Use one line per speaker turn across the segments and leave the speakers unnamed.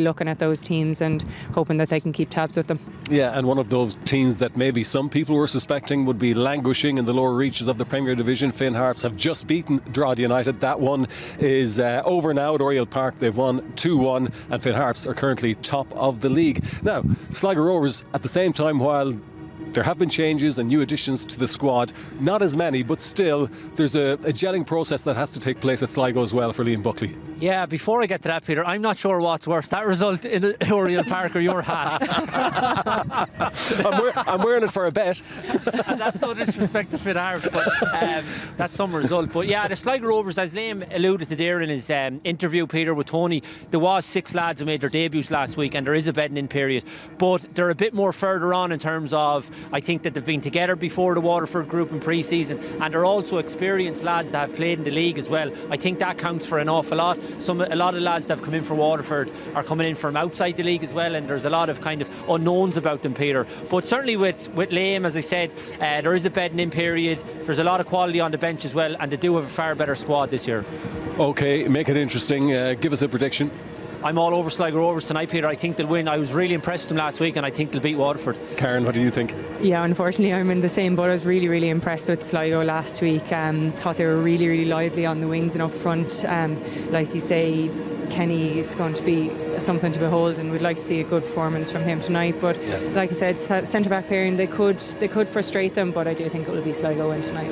looking at those teams and hoping that they can keep tabs with them.
Yeah, and one of those teams that maybe some people were suspecting would be languishing in the lower reaches of the Premier Division. Finn Harps have just beaten Drogheda United. That one is over now at Oriel Park. They've won 2-1 and Finn Harps are currently top of the league. Now, Sligo Rovers at the same time, while there have been changes and new additions to the squad, not as many, but still there's a gelling process that has to take place at Sligo as well for Liam Buckley.
Yeah, before I get to that, Peter, I'm not sure what's worse, that result in Oriel Park or your hat.
I'm wearing it for a bet.
That's no disrespect to Finn Harps, but that's some result. But yeah, the Sligo Rovers, as Liam alluded to there in his interview, Peter, with Tony, there was 6 lads who made their debuts last week and there is a bedding in period, but they're a bit more further on in terms of, I think that they've been together before the Waterford group in pre-season, and they're also experienced lads that have played in the league as well. I think that counts for an awful lot. A lot of lads that have come in for Waterford are coming in from outside the league as well, and there's a lot of kind of unknowns about them, Peter. But certainly with Liam, as I said, there is a bedding in period. There's a lot of quality on the bench as well, and they do have a far better squad this year. OK, make it interesting. Give us a prediction. I'm all over Sligo Rovers tonight, Peter. I think they'll win. I was really impressed with them last week and I think they'll beat Waterford.
Karen, what do you think?
Yeah, unfortunately I'm in the same boat. I was really, really impressed with Sligo last week. Thought they were really, really lively on the wings and up front. Like you say, Kenny is going to be something to behold, and we'd like to see a good performance from him tonight. But yeah, like I said, centre-back pairing, they could frustrate them, but I do think it will be Sligo win tonight.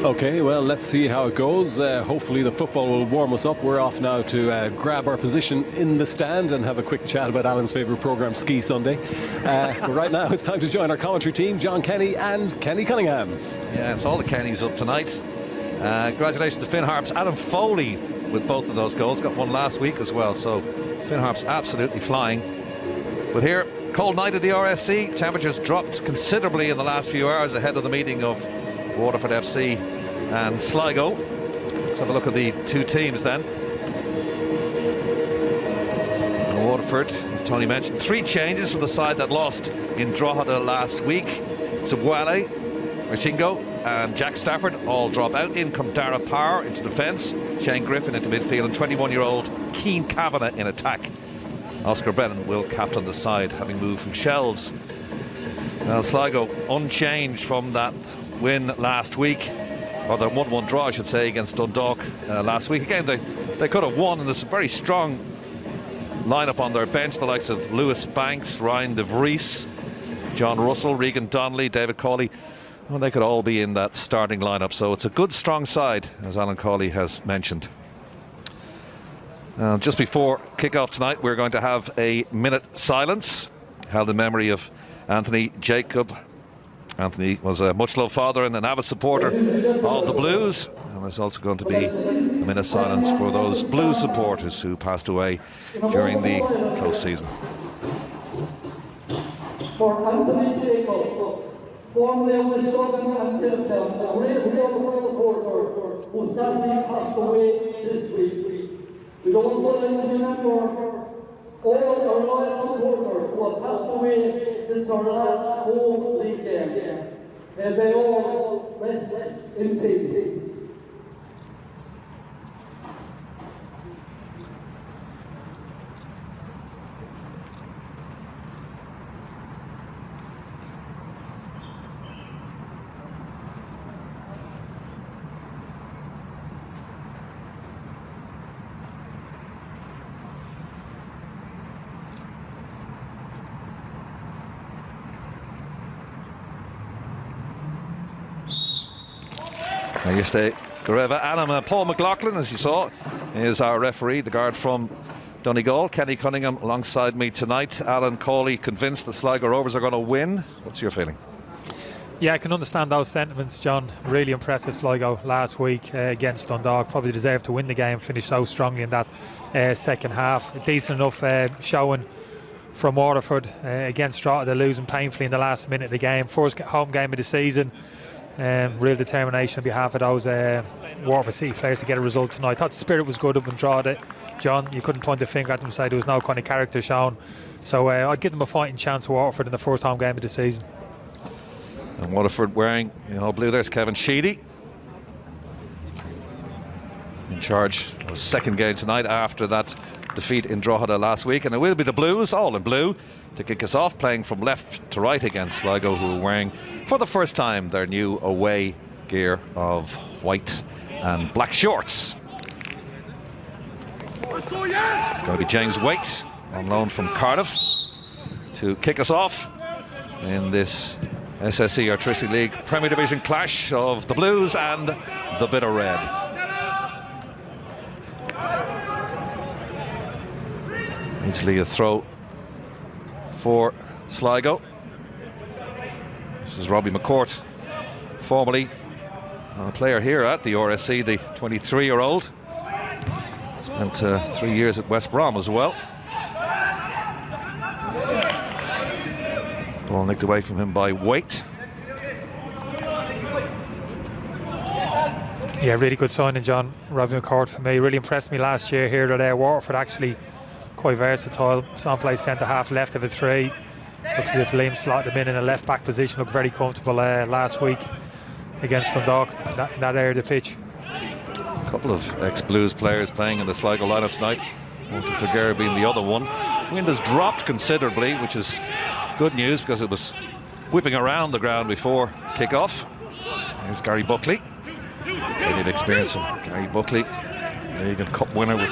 OK, well, let's see how it goes. Hopefully the football will warm us up. We're off now to grab our position in the stand and have a quick chat about Alan's favourite programme, Ski Sunday. But right now it's time to join our commentary team, John Kenny and Kenny Cunningham.
Yeah, it's all the Kennys up tonight. Congratulations to Finn Harps. Adam Foley with both of those goals, got one last week as well, so Finn Harps absolutely flying. But here, cold night at the RSC, temperatures dropped considerably in the last few hours ahead of the meeting of Waterford FC and Sligo. Let's have a look at the two teams then. And Waterford, as Tony mentioned, 3 changes from the side that lost in Drogheda last week. Subwale, Marchingo and Jack Stafford all drop out. In come Dara Power into defence, Shane Griffin into midfield, and 21-year-old Keane Kavanagh in attack. Oscar Brennan will captain the side, having moved from Shells. Now Sligo unchanged from that win last week, or the 1-1 draw I should say, against Dundalk last week. Again, they could have won, and there's a very strong lineup on their bench, the likes of Lewis Banks, Ryan De Vries, John Russell, Regan Donnelly, David Cawley. Well, they could all be in that starting lineup, so it's a good strong side, as Alan Cawley has mentioned. Just before kick-off tonight, we're going to have a minute silence held in memory of Anthony Jacob. Anthony was a much-loved father and an avid supporter of the Blues, and there's also going to be a minute silence for those Blues supporters who passed away during the close season.
For Anthony Jacob, formerly of the Southern and Tilton, a great Waterford supporter who sadly passed away this week. We'd also like to remember all our loyal supporters who have passed away since our last home league game. May they all rest in peace.
Yesterday, Gareva Anam, Paul McLaughlin, as you saw, is our referee, the guard from Donegal. Kenny Cunningham alongside me tonight. Alan Cawley convinced that Sligo Rovers are going to win. What's your feeling?
Yeah, I can understand those sentiments, John. Really impressive Sligo last week against Dundalk. Probably deserved to win the game, finished so strongly in that second half. A decent enough showing from Waterford against Drogheda, losing painfully in the last minute of the game. First home game of the season. Real determination on behalf of those Waterford City players to get a result tonight. I thought the spirit was good up in Drogheda. John, you couldn't point a finger at them and say there was no kind of character shown. So I'd give them a fighting chance for Waterford in the first home game of the season.
And Waterford wearing blue. There's Kevin Sheedy in charge of his second game tonight after that defeat in Drogheda last week, and it will be the Blues, all in blue, to kick us off, playing from left to right against Sligo, who are wearing for the first time their new away gear of white and black shorts. It's going to be James Waite on loan from Cardiff to kick us off in this SSE Artistic League Premier Division clash of the Blues and the Bitter Red. Easily a throw for Sligo. This is Robbie McCourt, formerly a player here at the RSC, the 23-year-old. Spent 3 years at West Brom as well. Ball nicked away from him by Waite.
Yeah, really good signing, John. Robbie McCourt for me. Really impressed me last year here at Wateford. Actually quite versatile. Saw him play centre-half, left of a three. Looks as if Liam slotted him in a left-back position. Looked very comfortable last week against Dundalk in that area of the pitch.
A couple of ex-Blues players playing in the Sligo lineup tonight. Walter Figueira being the other one. Wind has dropped considerably, which is good news because it was whipping around the ground before kick-off. Here's Gary Buckley. Plenty of experience from Gary Buckley, League and Cup winner with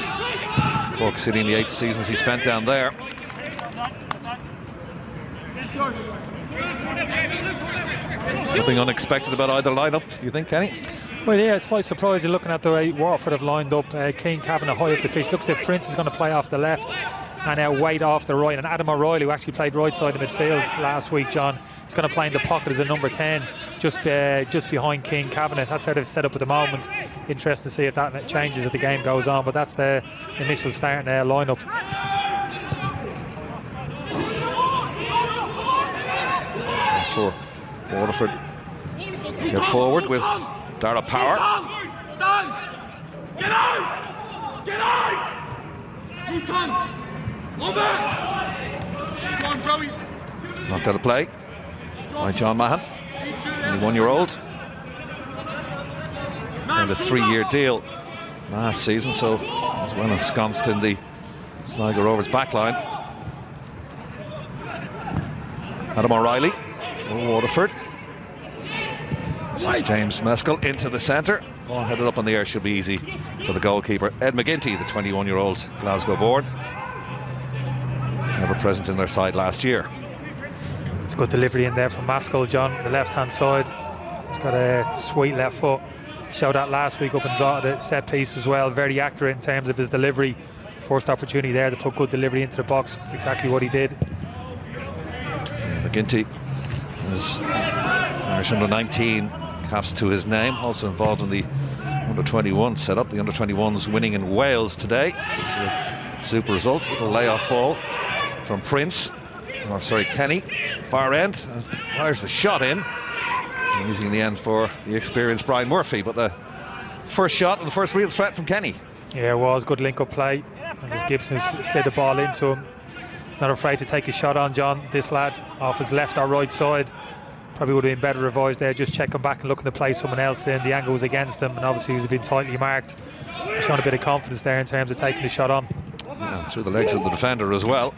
Cork City in the 8 seasons he spent down there. Nothing unexpected about either lineup, do you think, Kenny?
Well, yeah, it's slight surprise. You're looking at the way Watford have lined up. Keane Kavanagh high up the pitch. Looks as if Prince is going to play off the left and Waite off the right. And Adam O'Reilly, who actually played right side of midfield last week, John, is going to play in the pocket as a number 10, just behind Keane Kavanagh. That's how they've set up at the moment. Interesting to see if that changes as the game goes on. But that's the initial starting lineup.
For Waterford get forward with Dara Power.
Stand! Get out! Get out! Move on! Over! Go on, Browie.
Knocked out of play by John Mahan, 21-year-old. Signed a 3-year deal last season, so he's well ensconced in the Sligo Rovers backline. Adam O'Reilly for Waterford. This is James Meskel into the centre. Ball headed up on the air, should be easy for the goalkeeper. Ed McGinty, the 21-year-old Glasgow born. Never present in their side last year.
It's good delivery in there from Maskell, John, the left-hand side. He's got a sweet left foot. Showed that last week up and draw the set piece as well. Very accurate in terms of his delivery. First opportunity there to put good delivery into the box. It's exactly what he did.
McGinty is Irish under 19 caps to his name. Also involved in the under 21 setup. The under 21s winning in Wales today. It's a super result. A layoff ball from Prince. Or sorry, Kenny. Far end. Fires the shot in. Easy in the end for the experienced Brian Murphy. But the first shot and the first real threat from Kenny.
Yeah, it was good link-up play. And as Gibson slid the ball into him. He's not afraid to take a shot on John, this lad, off his left or right side. Probably would have been better advised there, just checking back and looking to play someone else in. The angle was against him, and obviously he's been tightly marked. Showing a bit of confidence there in terms of taking the shot on.
Yeah, through the legs of the defender as well.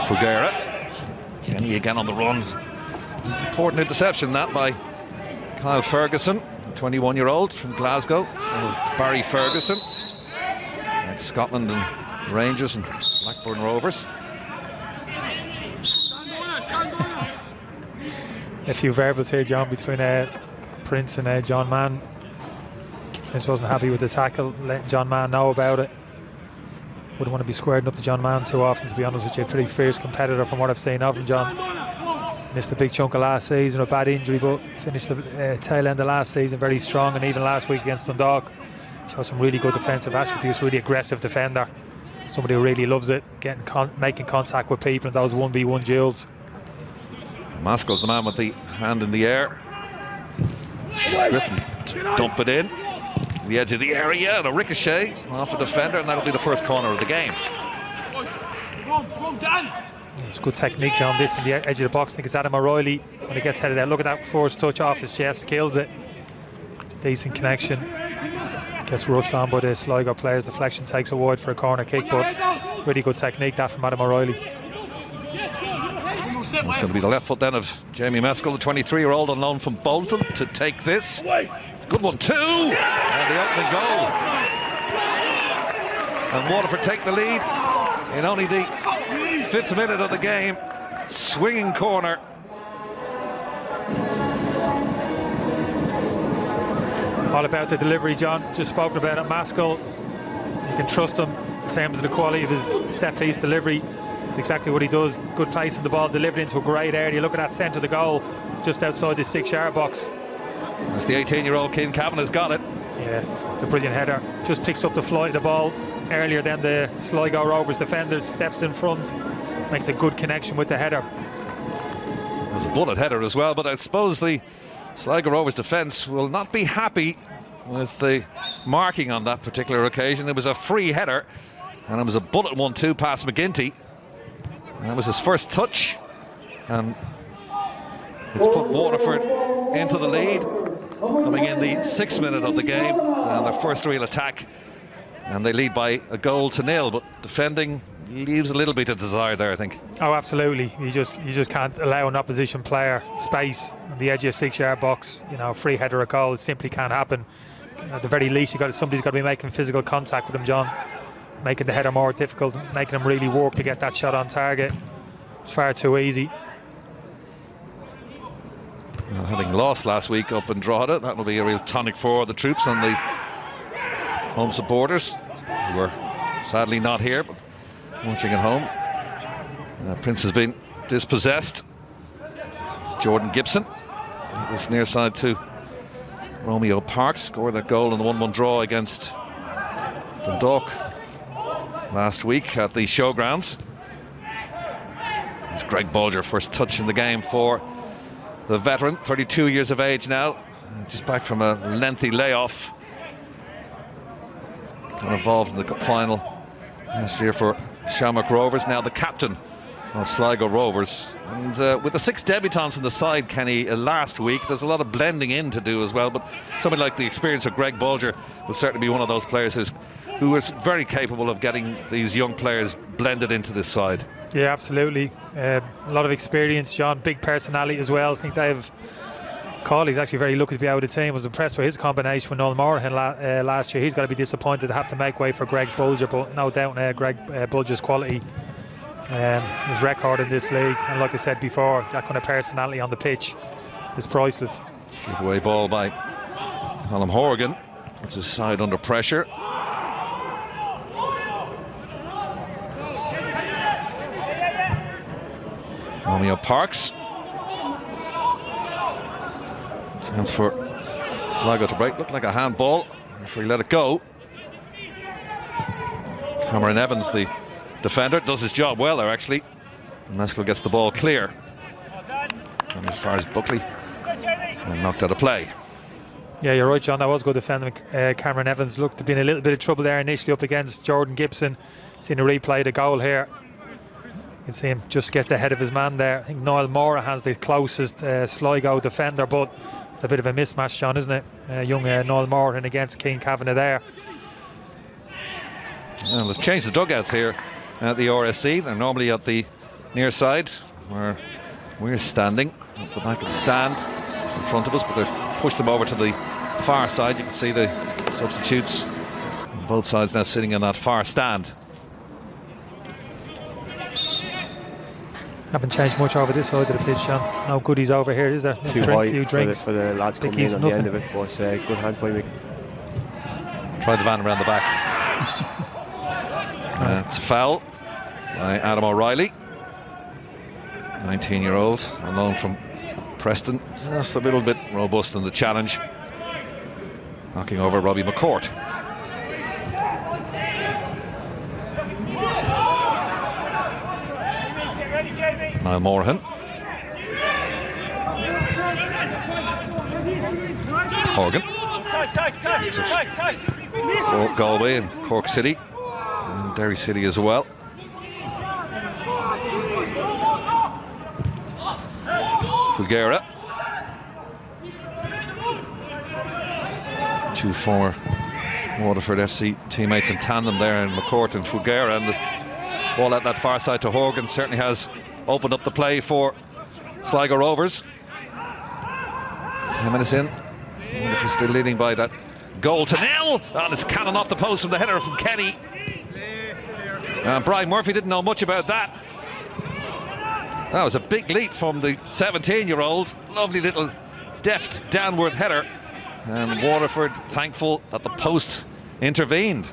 Figueira. Kenny again on the runs. Important interception that by Kyle Ferguson, 21-year-old from Glasgow. Son of Barry Ferguson. Scotland and Rangers and Blackburn Rovers.
A few variables here, John, between Prince and John Mann. Prince wasn't happy with the tackle, letting John Mann know about it. Wouldn't want to be squaring up to John Mann too often, to be honest with you. A pretty fierce competitor from what I've seen of him, John. Missed a big chunk of last season, a bad injury, but finished the tail end of last season very strong, and even last week against Dundalk. Showed some really good defensive attributes, really aggressive defender. Somebody who really loves it, making contact with people in those 1v1 duels.
Maskell's the man with the hand in the air. Griffin dump it in. The edge of the area, and a ricochet off the defender, and that'll be the first corner of the game.
It's good technique, John, this in the edge of the box. I think it's Adam O'Reilly when he gets headed there. Look at that first touch off his chest, kills it. It's a decent connection. Gets rushed on by the Sligo players. Deflection takes it wide for a corner kick, but really good technique that from Adam O'Reilly.
It's going to be the left foot then of Jamie Mescal, the 23-year-old on loan from Bolton, to take this. Good one too, and the opening goal. And Waterford take the lead in only the 5th minute of the game. Swinging corner.
All about the delivery, John. Just spoken about it. Mescal, you can trust him in terms of the quality of his set-piece delivery. It's exactly what he does. Good place in the ball, delivered into a great area. Look at that centre of the goal, just outside the 6-yard box.
As the 18-year-old Keane Kavanagh's got it.
Yeah, it's a brilliant header. Just picks up the flight of the ball earlier than the Sligo Rovers defenders. Steps in front, makes a good connection with the header.
It was a bullet header as well, but I suppose the Sligo Rovers defence will not be happy with the marking on that particular occasion. It was a free header, and it was a bullet 1-2 past McGinty. And it was his first touch, and it's put Waterford into the lead, coming in the 6th minute of the game, and their first real attack, and they lead by a goal to nil. But defending leaves a little bit of desire there, I think.
Oh, absolutely. You just can't allow an opposition player space on the edge of your 6-yard box. You know, free header or goal, it simply can't happen. At the very least, somebody's got to be making physical contact with him, John, making the header more difficult, making him really work to get that shot on target. It's far too easy.
Well, having lost last week up in Drogheda, that will be a real tonic for the troops and the home supporters, who were sadly not here, but watching at home. Prince has been dispossessed. It's Jordan Gibson. This near side to Romeo Parks, scored that goal in the 1-1 draw against Dundalk last week at the Showgrounds. It's Greg Bolger, first touch in the game for the veteran, 32 years of age now, just back from a lengthy layoff. Got involved in the final last year for Shamrock Rovers, now the captain of Sligo Rovers. And with the 6 debutants in the side, Kenny, last week, there's a lot of blending in to do as well, but somebody like the experience of Greg Bolger will certainly be one of those players who is very capable of getting these young players blended into this side.
Yeah, absolutely. A lot of experience, John. Big personality as well. I think Dave Cawley's actually very lucky to be out of the team. Was impressed with his combination with Noel Morahan last year. He's got to be disappointed to have to make way for Greg Bolger, but no doubt Greg Bolger's quality, his record in this league, and like I said before, that kind of personality on the pitch is priceless.
Giveaway ball by Colm Horgan. Puts his side under pressure. Romeo Parks. Chance for Sligo to break. Looked like a handball before he let it go. Cameron Evans, the defender, does his job well there actually. Mescal gets the ball clear. And as far as Buckley, and knocked out of play.
Yeah, you're right, John. That was good defending. Cameron Evans looked to be in a little bit of trouble there initially up against Jordan Gibson. Seen the replay, the goal here. You can see him just gets ahead of his man there. I think Noel Mora has the closest Sligo defender, but it's a bit of a mismatch, John, isn't it? Young Noel Mora against Keane Kavanagh there.
Well, they've changed the dugouts here at the RSC. They're normally at the near side where we're standing. At the back of the stand, just in front of us, but they've pushed them over to the far side. You can see the substitutes on both sides now sitting in that far stand.
Haven't changed much over this side of the pitch, John. No goodies over here, is there?
Too high
few drinks
for the lads coming in on the end of it, but good hands by me.
Try the van around the back. It's a foul by Adam O'Reilly, 19-year-old, on loan from Preston. Just a little bit robust in the challenge, knocking over Robbie McCourt. Niall Morahan. Horgan. Galway and Cork City and Derry City as well. Fugera. 2 former Waterford FC teammates in tandem there in McCourt and Fugera, and the ball at that far side to Horgan certainly has opened up the play for Sligo Rovers. 10 minutes in. Waterford still leading by that goal to nil, and it's cannon off the post from the header from Kenny. And Brian Murphy didn't know much about that. That was a big leap from the 17-year-old. Lovely little deft downward header, and Waterford thankful that the post intervened.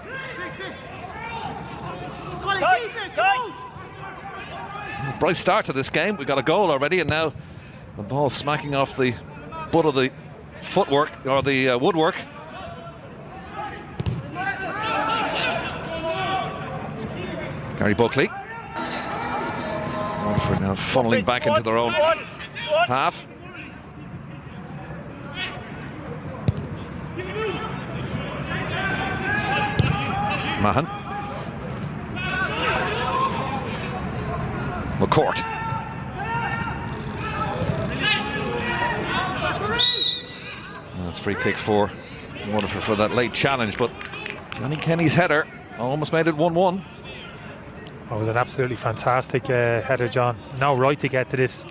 Bright start to this game. We got a goal already, and now the ball smacking off the butt of the footwork, or the woodwork. Gary Buckley. Waterford now funneling back into their own half. Mahan. McCourt. That's free kick for Waterford for that late challenge, but Johnny Kenny's header almost made it 1-1.
It was an absolutely fantastic header, John. No right to get to this.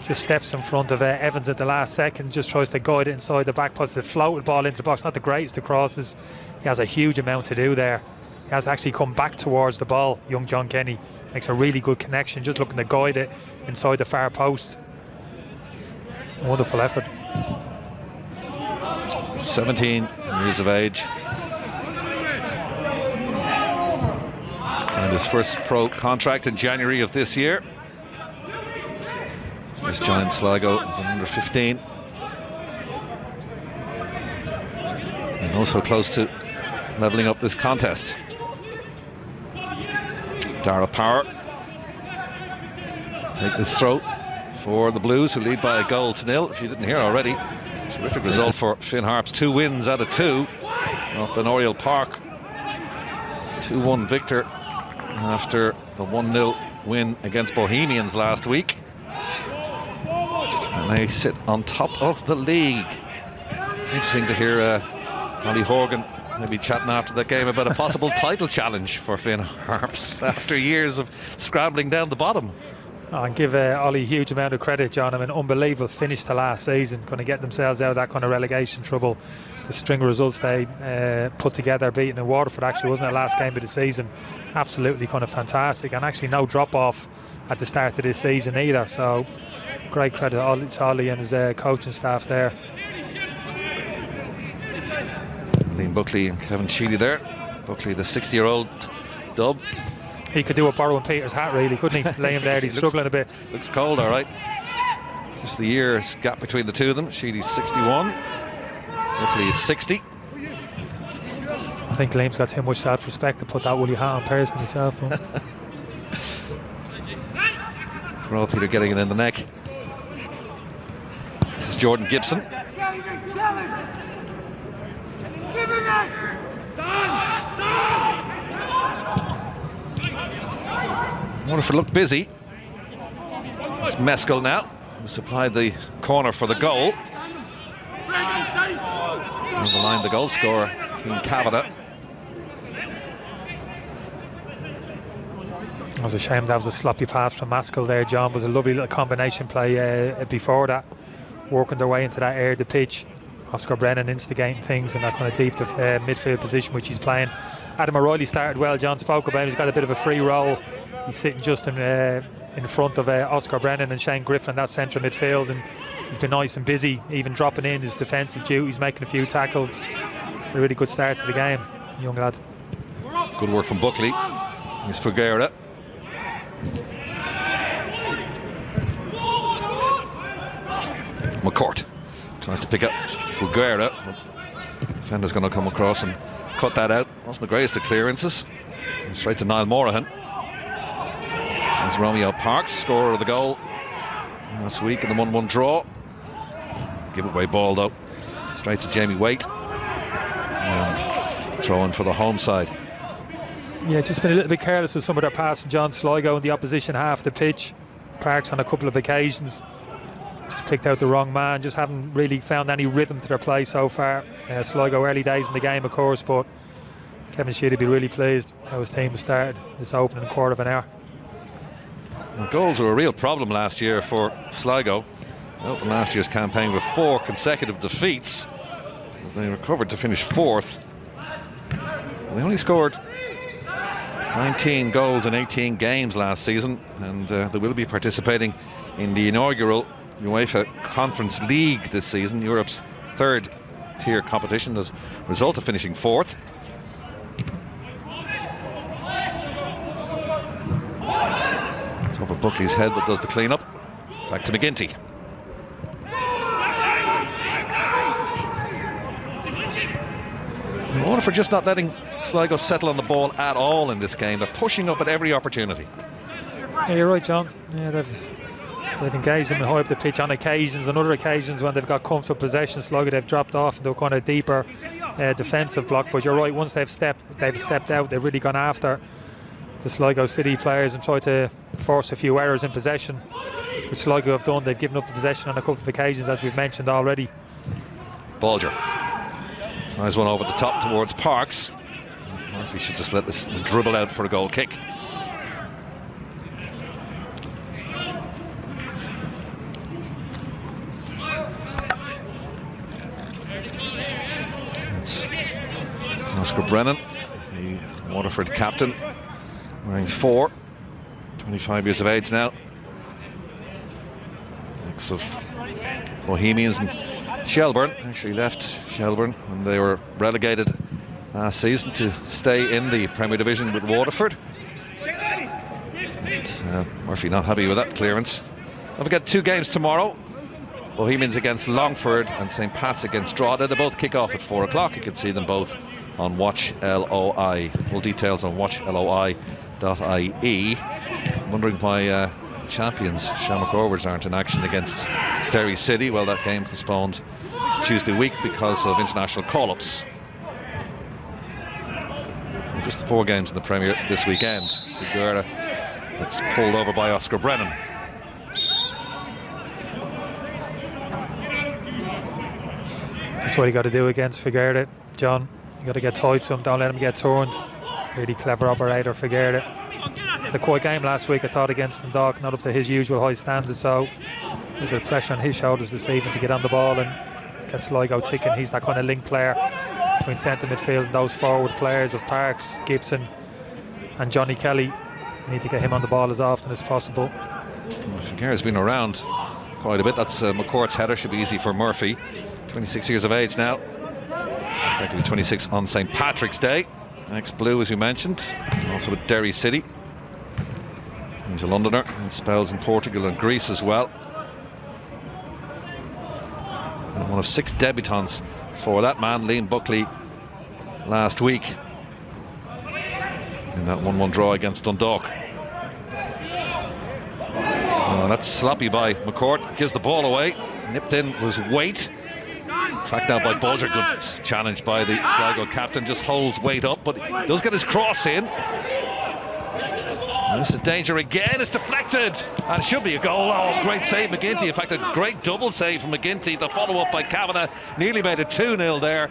Just steps in front of Evans at the last second, just tries to guide it inside the back post. The floated ball into the box, not the greatest of crosses. He has a huge amount to do there. He has to actually come back towards the ball. Young John Kenny makes a really good connection, just looking to guide it inside the far post. Wonderful effort.
17 years of age. And his first pro contract in January of this year. Here's Giant Sligo as an under 15. And also close to levelling up this contest. Dara Power take this throw for the Blues, who lead by a goal to nil. If you didn't hear already, terrific result for Finn Harps. 2 wins out of 2 up in Oriel Park. 2-1 victor after the 1-0 win against Bohemians last week. And they sit on top of the league. Interesting to hear Ollie Horgan maybe chatting after that game about a possible title challenge for Finn Harps after years of scrambling down the bottom.
And give Ollie a huge amount of credit, John. I mean, unbelievable finish to last season. Going to get themselves out of that kind of relegation trouble. The string of results they put together, beating in Waterford, actually wasn't the last game of the season. Absolutely kind of fantastic, and actually no drop off at the start of this season either. So great credit to Ollie and his coaching staff there.
Liam Buckley and Kevin Sheely there. Buckley, the 60-year-old dub.
He could do a Borrow and Peter's hat, really, couldn't he? Lay him there, he's struggling a bit.
Looks cold, all right. Just the years gap between the two of them. Sheely's 61. Buckley is 60.
I think Liam's got too much self-respect to put that woolly hat on personally himself.
Well, Peter getting it in the neck. This is Jordan Gibson. Waterford look busy. It's Meskel now, who supplied the corner for the goal. On the line, the goal scorer, King Kavanagh.
It was a shame that was a sloppy pass from Maskell there, John. It was a lovely little combination play before that, working their way into that area of the pitch. Oscar Brennan instigating things in that kind of deep midfield position which he's playing. Adam O'Reilly started well. John spoke about him. He's got a bit of a free role. He's sitting just in front of Oscar Brennan and Shane Griffin in that central midfield, and he's been nice and busy, even dropping in his defensive duties, making a few tackles. It's a really good start to the game, young lad.
Good work from Buckley. Here's Fugera. McCourt tries to pick up Fugera. Defender's going to come across and cut that out. Wasn't the greatest of clearances. Straight to Niall Morahan. As Romeo Parks, scorer of the goal last week in the 1-1 draw. Giveaway ball though. Straight to Jamie Waite. And throw in for the home side.
Yeah, just been a little bit careless with some of their passing, John. Sligo in the opposition half of the pitch. Parks on a couple of occasions Just picked out the wrong man, just haven't really found any rhythm to their play so far. Sligo early days in the game, of course, but Kevin Sheedy'd be really pleased how his team started this opening quarter of an hour.
Well, goals were a real problem last year for Sligo. Opened last year's campaign with 4 consecutive defeats. They recovered to finish 4th. They only scored 19 goals in 18 games last season, and they will be participating in the inaugural UEFA Conference League this season, Europe's 3rd tier competition, as a result of finishing 4th. It's over Buckley's head that does the clean-up. Back to McGinty. Wateford just not letting Sligo settle on the ball at all in this game. They're pushing up at every opportunity.
Yeah, you're right, John. Yeah, they've engaged them high up the pitch on occasions. On other occasions, when they've got comfortable possession, Sligo, they've dropped off into a kind of deeper defensive block. But you're right, once they've stepped out, they've really gone after the Sligo City players and tried to force a few errors in possession, which Sligo have done. They've given up the possession on a couple of occasions, as we've mentioned already.
Bolger. Nice one over the top towards Parks. Murphy should just let this dribble out for a goal kick. It's Oscar Brennan, the Waterford captain, wearing 4, 25 years of age now. Mix of Bohemians and Shelbourne. Actually left Shelbourne when they were relegated last season to stay in the Premier Division with Waterford. But, Murphy not happy with that clearance. Don't forget 2 games tomorrow. Bohemians against Longford and St Pat's against Drogheda. They both kick off at 4 o'clock. You can see them both on Watch LOI. Full details on watchloi.ie. Wondering why champions Shamrock Rovers aren't in action against Derry City. Well, that game postponed to Tuesday week because of international call-ups. Just the 4 games in the Premier this weekend. Figueira gets pulled over by Oscar Brennan.
That's what you got to do against Figueira, John. You got to get tight to him, don't let him get turned. Really clever operator, Figueira. Had a quiet game last week, I thought, against Dundalk, not up to his usual high standards, so a bit of pressure on his shoulders this evening to get on the ball and get Sligo ticking. He's that kind of link player between centre midfield and those forward players of Parks, Gibson and Johnny Kelly. Need to get him on the ball as often as possible.
Well, Figueira's been around quite a bit. That's McCourt's header, should be easy for Murphy. 26 years of age now. Likely 26 on St Patrick's Day. Ex-Blue, as we mentioned, also with Derry City. He's a Londoner and spells in Portugal and Greece as well. And one of 6 debutants for that man, Liam Buckley, last week in that 1-1 draw against Dundalk. Oh, that's sloppy by McCourt. Gives the ball away. Nipped in was Waite. Tracked down by Bolger. Good challenge by the Sligo captain. Just holds Waite up, but he does get his cross in. And this is danger again. It's deflected and it should be a goal. Oh, great save, McGinty. In fact, a great double save from McGinty. The follow-up by Kavanagh nearly made it 2-0 there.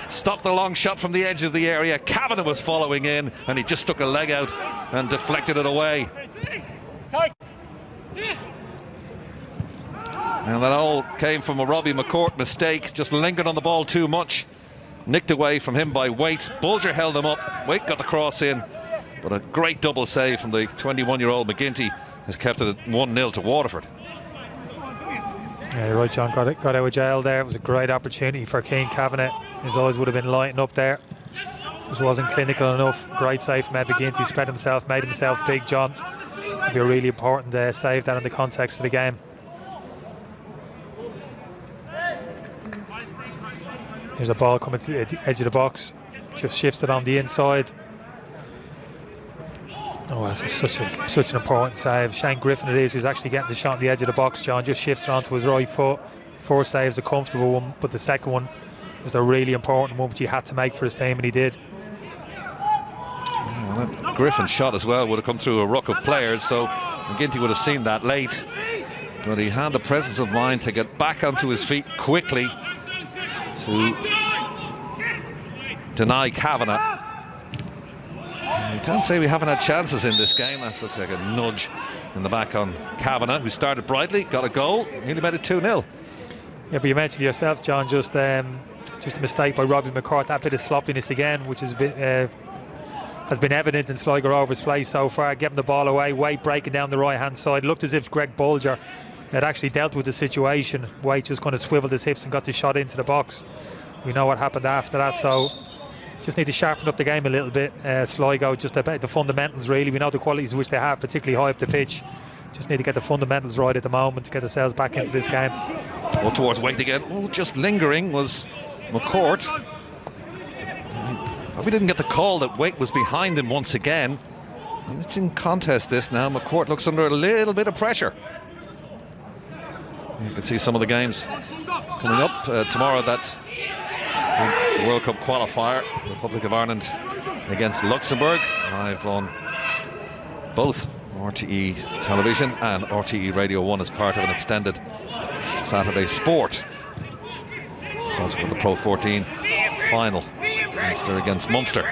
Stopped the long shot from the edge of the area. Kavanagh was following in and he just took a leg out and deflected it away. And that all came from a Robbie McCourt mistake. Just lingered on the ball too much. Nicked away from him by Waite. Bolger held him up. Waite got the cross in. But a great double save from the 21-year-old McGinty has kept it at 1-0 to Waterford.
Yeah, you're right, John. Got out of jail there. It was a great opportunity for Keane Kavanagh. His eyes would have been lighting up there. Just wasn't clinical enough. Great save from Ed McGinty. Spread himself, made himself big, John. It'll be a really important save that in the context of the game. Here's a ball coming to the edge of the box. Just shifts it on the inside. Oh, that's such an important save. Shane Griffin it is, who's actually getting the shot on the edge of the box, John. Just shifts it onto his right foot. 4 saves, a comfortable one, but the second one was a really important one which he had to make for his team, and he did.
Well, that Griffin shot as well would have come through a ruck of players, so McGinty would have seen that late. but he had the presence of mind to get back onto his feet quickly to deny Kavanagh. You can't say we haven't had chances in this game. That looked like a nudge in the back on Kavanagh, who started brightly, got a goal, nearly made it 2-0.
Yeah, but you mentioned yourself, John, just a mistake by Robbie McCourt. That bit of sloppiness again, which is a bit, has been evident in Sligo Rovers' play so far. Getting the ball away, Waite breaking down the right-hand side. Looked as if Greg Bulger had actually dealt with the situation. Waite just kind of swiveled his hips and got the shot into the box. We know what happened after that, so just need to sharpen up the game a little bit. Sligo, just about the fundamentals really. We know the qualities which they have, particularly high up the pitch. Just need to get the fundamentals right at the moment to get ourselves back into this game.
Well, towards Waite again. Oh, just lingering was McCourt. We didn't get the call that Waite was behind him once again. And it's in contest this now. McCourt looks under a little bit of pressure. You can see some of the games coming up tomorrow. That World Cup qualifier, Republic of Ireland against Luxembourg, live on both RTE Television and RTE Radio 1 as part of an extended Saturday sport. It's also for the Pro 14 final, Munster against Munster.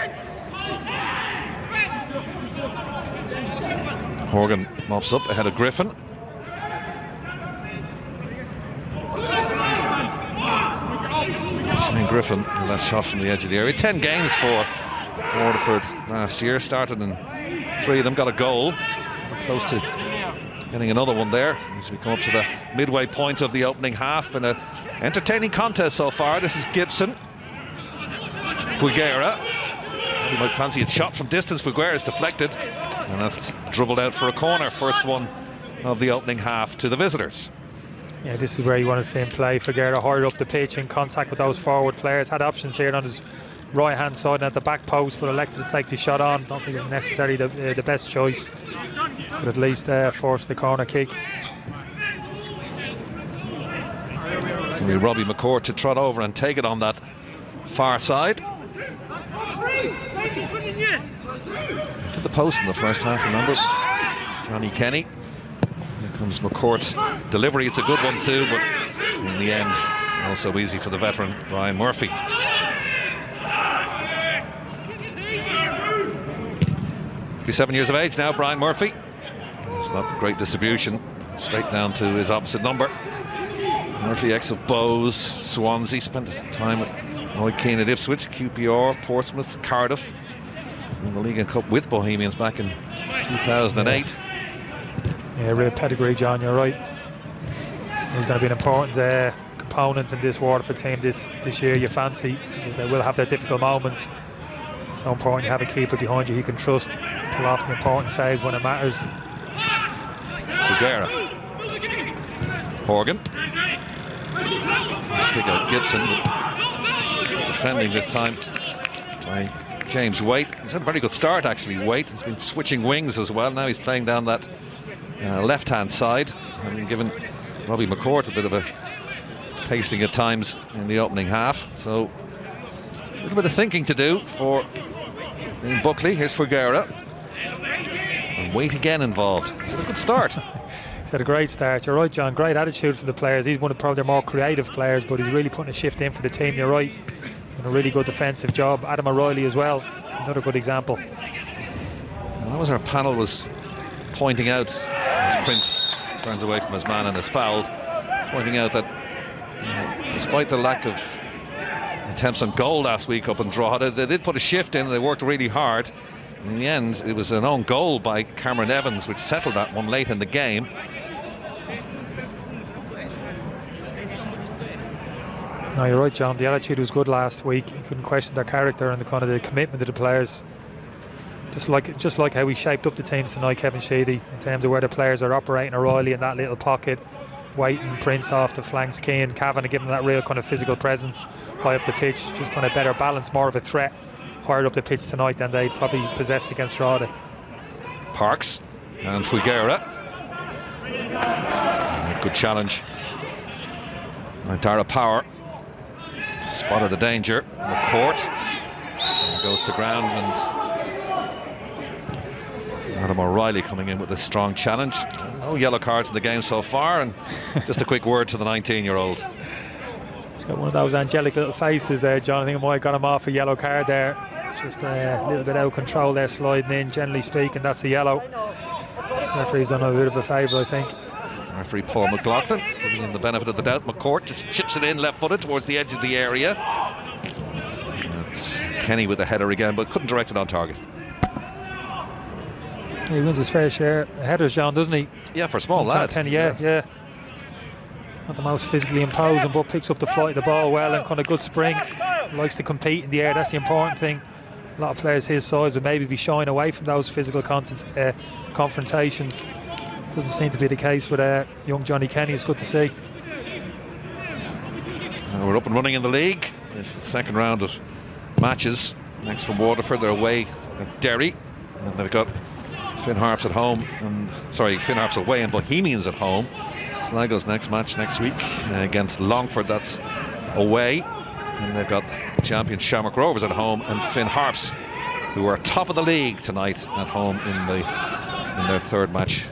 Horgan mops up ahead of Griffin. Shane Griffin, that shot from the edge of the area. 10 games for Waterford last year, started in 3 of them, got a goal. Close to getting another one there as we come up to the midway point of the opening half. In an entertaining contest so far. This is Gibson. Figueira. You might fancy a shot from distance. Figueira is deflected, and that's dribbled out for a corner. First one of the opening half to the visitors.
Yeah, this is where you want to see him play. Figueira higher up the pitch in contact with those forward players. Had options here on his right hand side and at the back post, but elected to take the shot on. Don't think it's necessarily the best choice, but at least forced the corner kick.
Robbie McCourt to trot over and take it on that far side. To the post in the first half, remember? Johnny Kenny. Here comes McCourt's delivery. It's a good one too, but in the end, not so easy for the veteran Brian Murphy. 7 years of age now, Brian Murphy. It's not great distribution, straight down to his opposite number. Murphy ex of Bowes, Swansea, spent time at Roy Keane at Ipswich, QPR, Portsmouth, Cardiff, in the League and Cup with Bohemians back in 2008.
Yeah, real pedigree, John, you're right. He's going to be an important component in this Waterford team this year, you fancy, because they will have their difficult moments. So important you have a keeper behind you he can trust, pull off the important saves when it matters.
Figueira. Horgan. Pick out Gibson, defending this time by James Waite. He's had a very good start actually. Waite has been switching wings as well. Now he's playing down that left hand side, having given Robbie McCourt a bit of a tasting at times in the opening half. So a little bit of thinking to do for Buckley. Here's Figueira. And Waite again involved. It's a good start.
He's had a great start. You're right, John. Great attitude from the players. He's one of probably their more creative players, but he's really putting a shift in for the team. You're right. Doing a really good defensive job. Adam O'Reilly as well. Another good example.
Well, that was our panel was pointing out as Prince turns away from his man and is fouled, pointing out that despite the lack of attempts on goal last week up in Drogheda, they did put a shift in and they worked really hard. In the end, it was an own goal by Cameron Evans which settled that one late in the game.
No, you're right, John. The attitude was good last week. You couldn't question their character and the kind of the commitment of the players. Just like how we shaped up the teams tonight, Kevin Sheedy, in terms of where the players are operating. O'Reilly in that little pocket, White and Prince off the flanks, Keane, Kavanagh giving that real kind of physical presence high up the pitch, just kind of better balance, more of a threat higher up the pitch tonight than they probably possessed against Drogheda.
Parks and Figueira. Good challenge. Dara Power spotted the danger. McCourt goes to ground and Adam O'Reilly coming in with a strong challenge. No yellow cards in the game so far, and just a quick word to the 19-year-old.
He's got one of those angelic little faces there, John. I think it might have got him off a yellow card there. Just a little bit out of control there, sliding in. Generally speaking, that's a yellow. Referee's done a bit of a favour, I think.
Referee Paul McLaughlin giving him the benefit of the doubt. McCourt just chips it in left-footed towards the edge of the area. It's Kenny with the header again, but couldn't direct it on target.
He wins his fair share of headers, John, doesn't he?
Yeah, for a small lad.
Kenny, yeah. Not the most physically imposing, but picks up the flight of the ball well and kind of good spring. Likes to compete in the air, that's the important thing. A lot of players his size would maybe be shying away from those physical confrontations. Doesn't seem to be the case with young Johnny Kenny. It's good to see.
We're up and running in the league. This is the second round of matches. Next from Waterford, they're away at Derry, and they've got Finn Harps at home. Finn Harps away and Bohemians at home. Sligo's next match next week against Longford. That's away, and they've got champion Shamrock Rovers at home and Finn Harps, who are top of the league tonight at home in their third match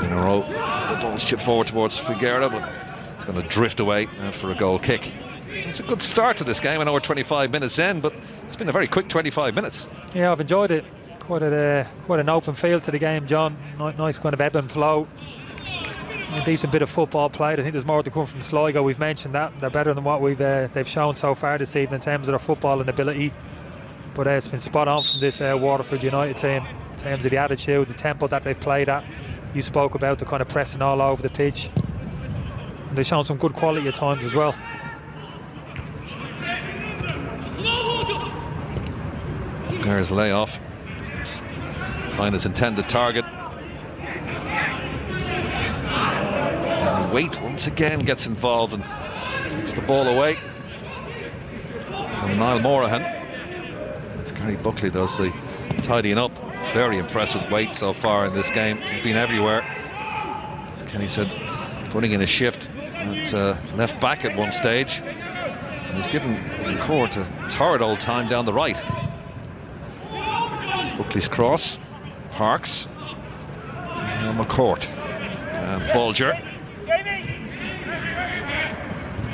in a row. The ball's chipped forward towards Figueroa, but it's going to drift away for a goal kick. It's a good start to this game. I know we're 25 minutes in, but it's been a very quick 25 minutes.
Yeah, I've enjoyed it. Quite an open feel to the game, John. Nice kind of ebb and flow. A decent bit of football played. I think there's more to come from Sligo. We've mentioned that they're better than what they've shown so far this evening in terms of their football and ability. But it's been spot on from this Waterford United team in terms of the attitude, the tempo that they've played at. You spoke about the kind of pressing all over the pitch. And they've shown some good quality at times as well.
There's layoff. Find his intended target. And Waite once again gets involved and takes the ball away. And Niall Morahan. It's Gary Buckley does the tidying up. Very impressed with Waite so far in this game. He's been everywhere. As Kenny said, putting in a shift at left back at one stage. And he's given the court a torrid old time down the right. Buckley's cross. Parks. And McCourt. And Bulger.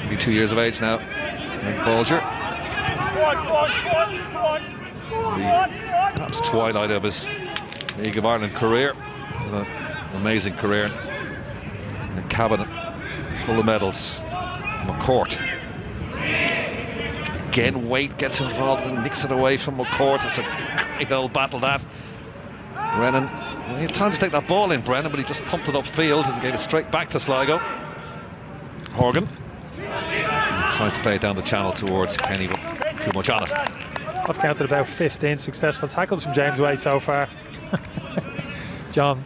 22 years of age now. And Bulger. Perhaps twilight of his League of Ireland career. It's an amazing career. And a cabinet full of medals. McCourt. Again, Waite gets involved and nicks it away from McCourt. It's a great old battle, that. Brennan, well, he had time to take that ball in, Brennan, but he just pumped it upfield and gave it straight back to Sligo. Horgan tries to play it down the channel towards Kenny, but too much on it.
I've counted about 15 successful tackles from James Waite so far. John,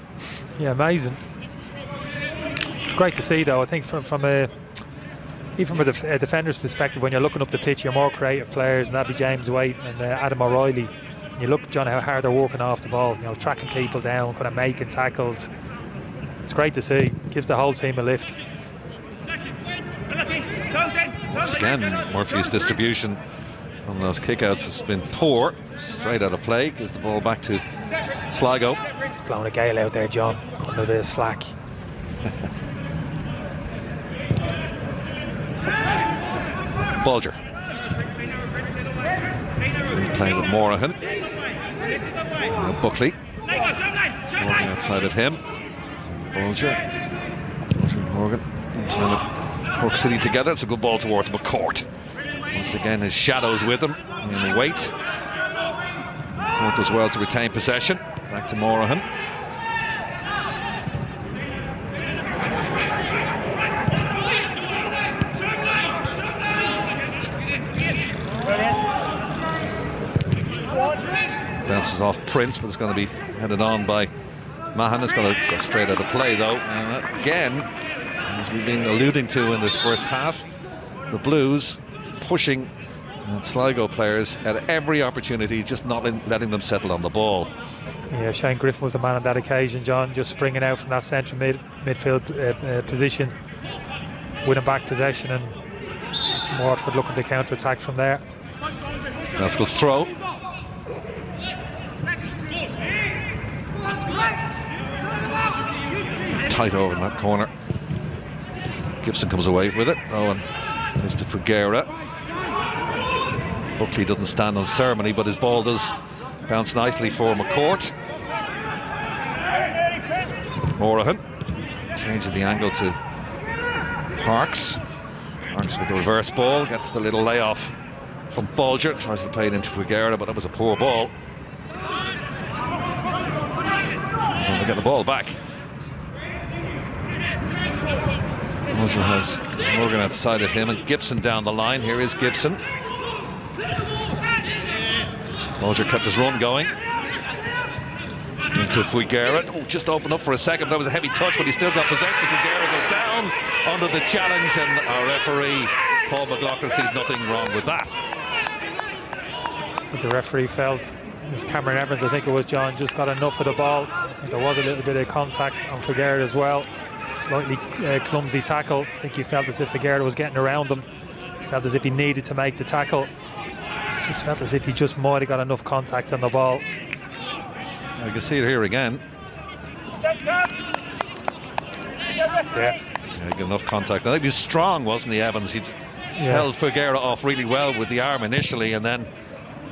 yeah, amazing. Great to see, though. I think from a defender's perspective, when you're looking up the pitch, you're more creative players, and that'd be James Waite and Adam O'Reilly. And you look, John, how hard they're working off the ball, tracking people down, kind of making tackles. It's great to see. Gives the whole team a lift.
Once again, Murphy's distribution on those kickouts has been poor. Straight out of play, gives the ball back to Sligo.
He's blowing a gale out there, John. Cutting a bit of slack.
Bulger. Playing with Morahan. Buckley. Morgan outside of him. Bulger. and Morgan. Trying to Cork City together. It's a good ball towards McCourt. Once again, his shadows with him. And Waite. Cork does well to retain possession. Back to Morahan. Bounces off Prince, but it's going to be headed on by Mahan. It's going to go straight out of play, though. And again, as we've been alluding to in this first half, the Blues pushing Sligo players at every opportunity, just not letting them settle on the ball.
Yeah, Shane Griffin was the man on that occasion, John, just springing out from that central midfield position, winning back possession, and Watford looking to counter-attack from there.
Gaskell's throw. tight over in that corner. Gibson comes away with it. Oh, and it's to Figueira. Buckley doesn't stand on ceremony, but his ball does bounce nicely for McCourt. Morahan changes the angle to Parks. Parks with the reverse ball, gets the little layoff from Bolger, tries to play it into Figueira, but that was a poor ball. And they get the ball back. Bolger has Morgan outside of him and Gibson down the line. Here is Gibson. Bolger kept his run going. Into Figueira. Oh, just opened up for a second. That was a heavy touch, but he still got possession. Figueira goes down under the challenge, and our referee, Paul McLaughlin, sees nothing wrong with that.
The referee felt, as Cameron Evans, I think it was, John, just got enough of the ball. I think there was a little bit of contact on Figueira as well. Slightly clumsy tackle. I think he felt as if Figueira was getting around him. He felt as if he needed to make the tackle. Just felt as if he just might have got enough contact on the ball.
You can see it here again.
Yeah,
got enough contact. I think he was strong, wasn't he, Evans? He held Figueira off really well with the arm initially, and then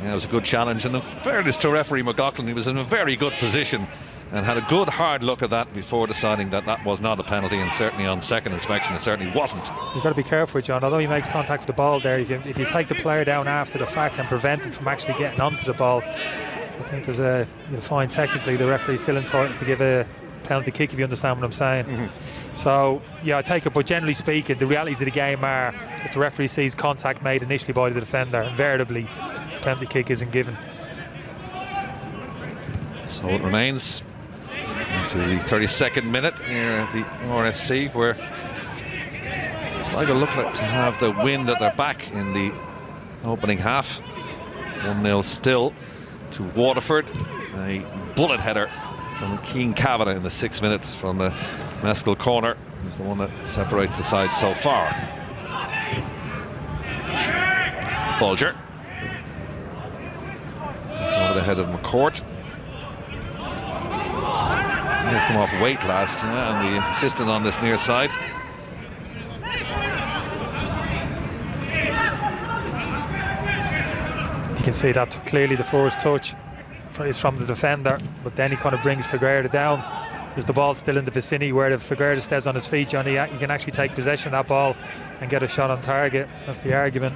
it was a good challenge. And in fairness to referee McLaughlin, he was in a very good position and had a good hard look at that before deciding that that was not a penalty, and certainly on second inspection it certainly wasn't.
You've got to be careful, John. Although he makes contact with the ball there, if you take the player down after the fact and prevent him from actually getting onto the ball, I think you'll find technically the referee's still entitled to give a penalty kick, if you understand what I'm saying. So yeah, I take it, but generally speaking, the realities of the game are, if the referee sees contact made initially by the defender, invariably penalty kick isn't given.
So it remains into the 32nd minute here at the RSC, where Sligo look like to have the wind at their back in the opening half. 1-0 still to Wateford. A bullet header from Keane Kavanagh in the 6th minute from the Mescal corner is the one that separates the side so far. Bolger. It's over the head of McCourt. He'll come off weight last, and the assistant on this near side.
You can see that clearly the first touch is from the defender, but then he kind of brings Figueira down. There's the ball still in the vicinity where if Figueira stays on his feet, Johnny, you can actually take possession of that ball and get a shot on target. That's the argument.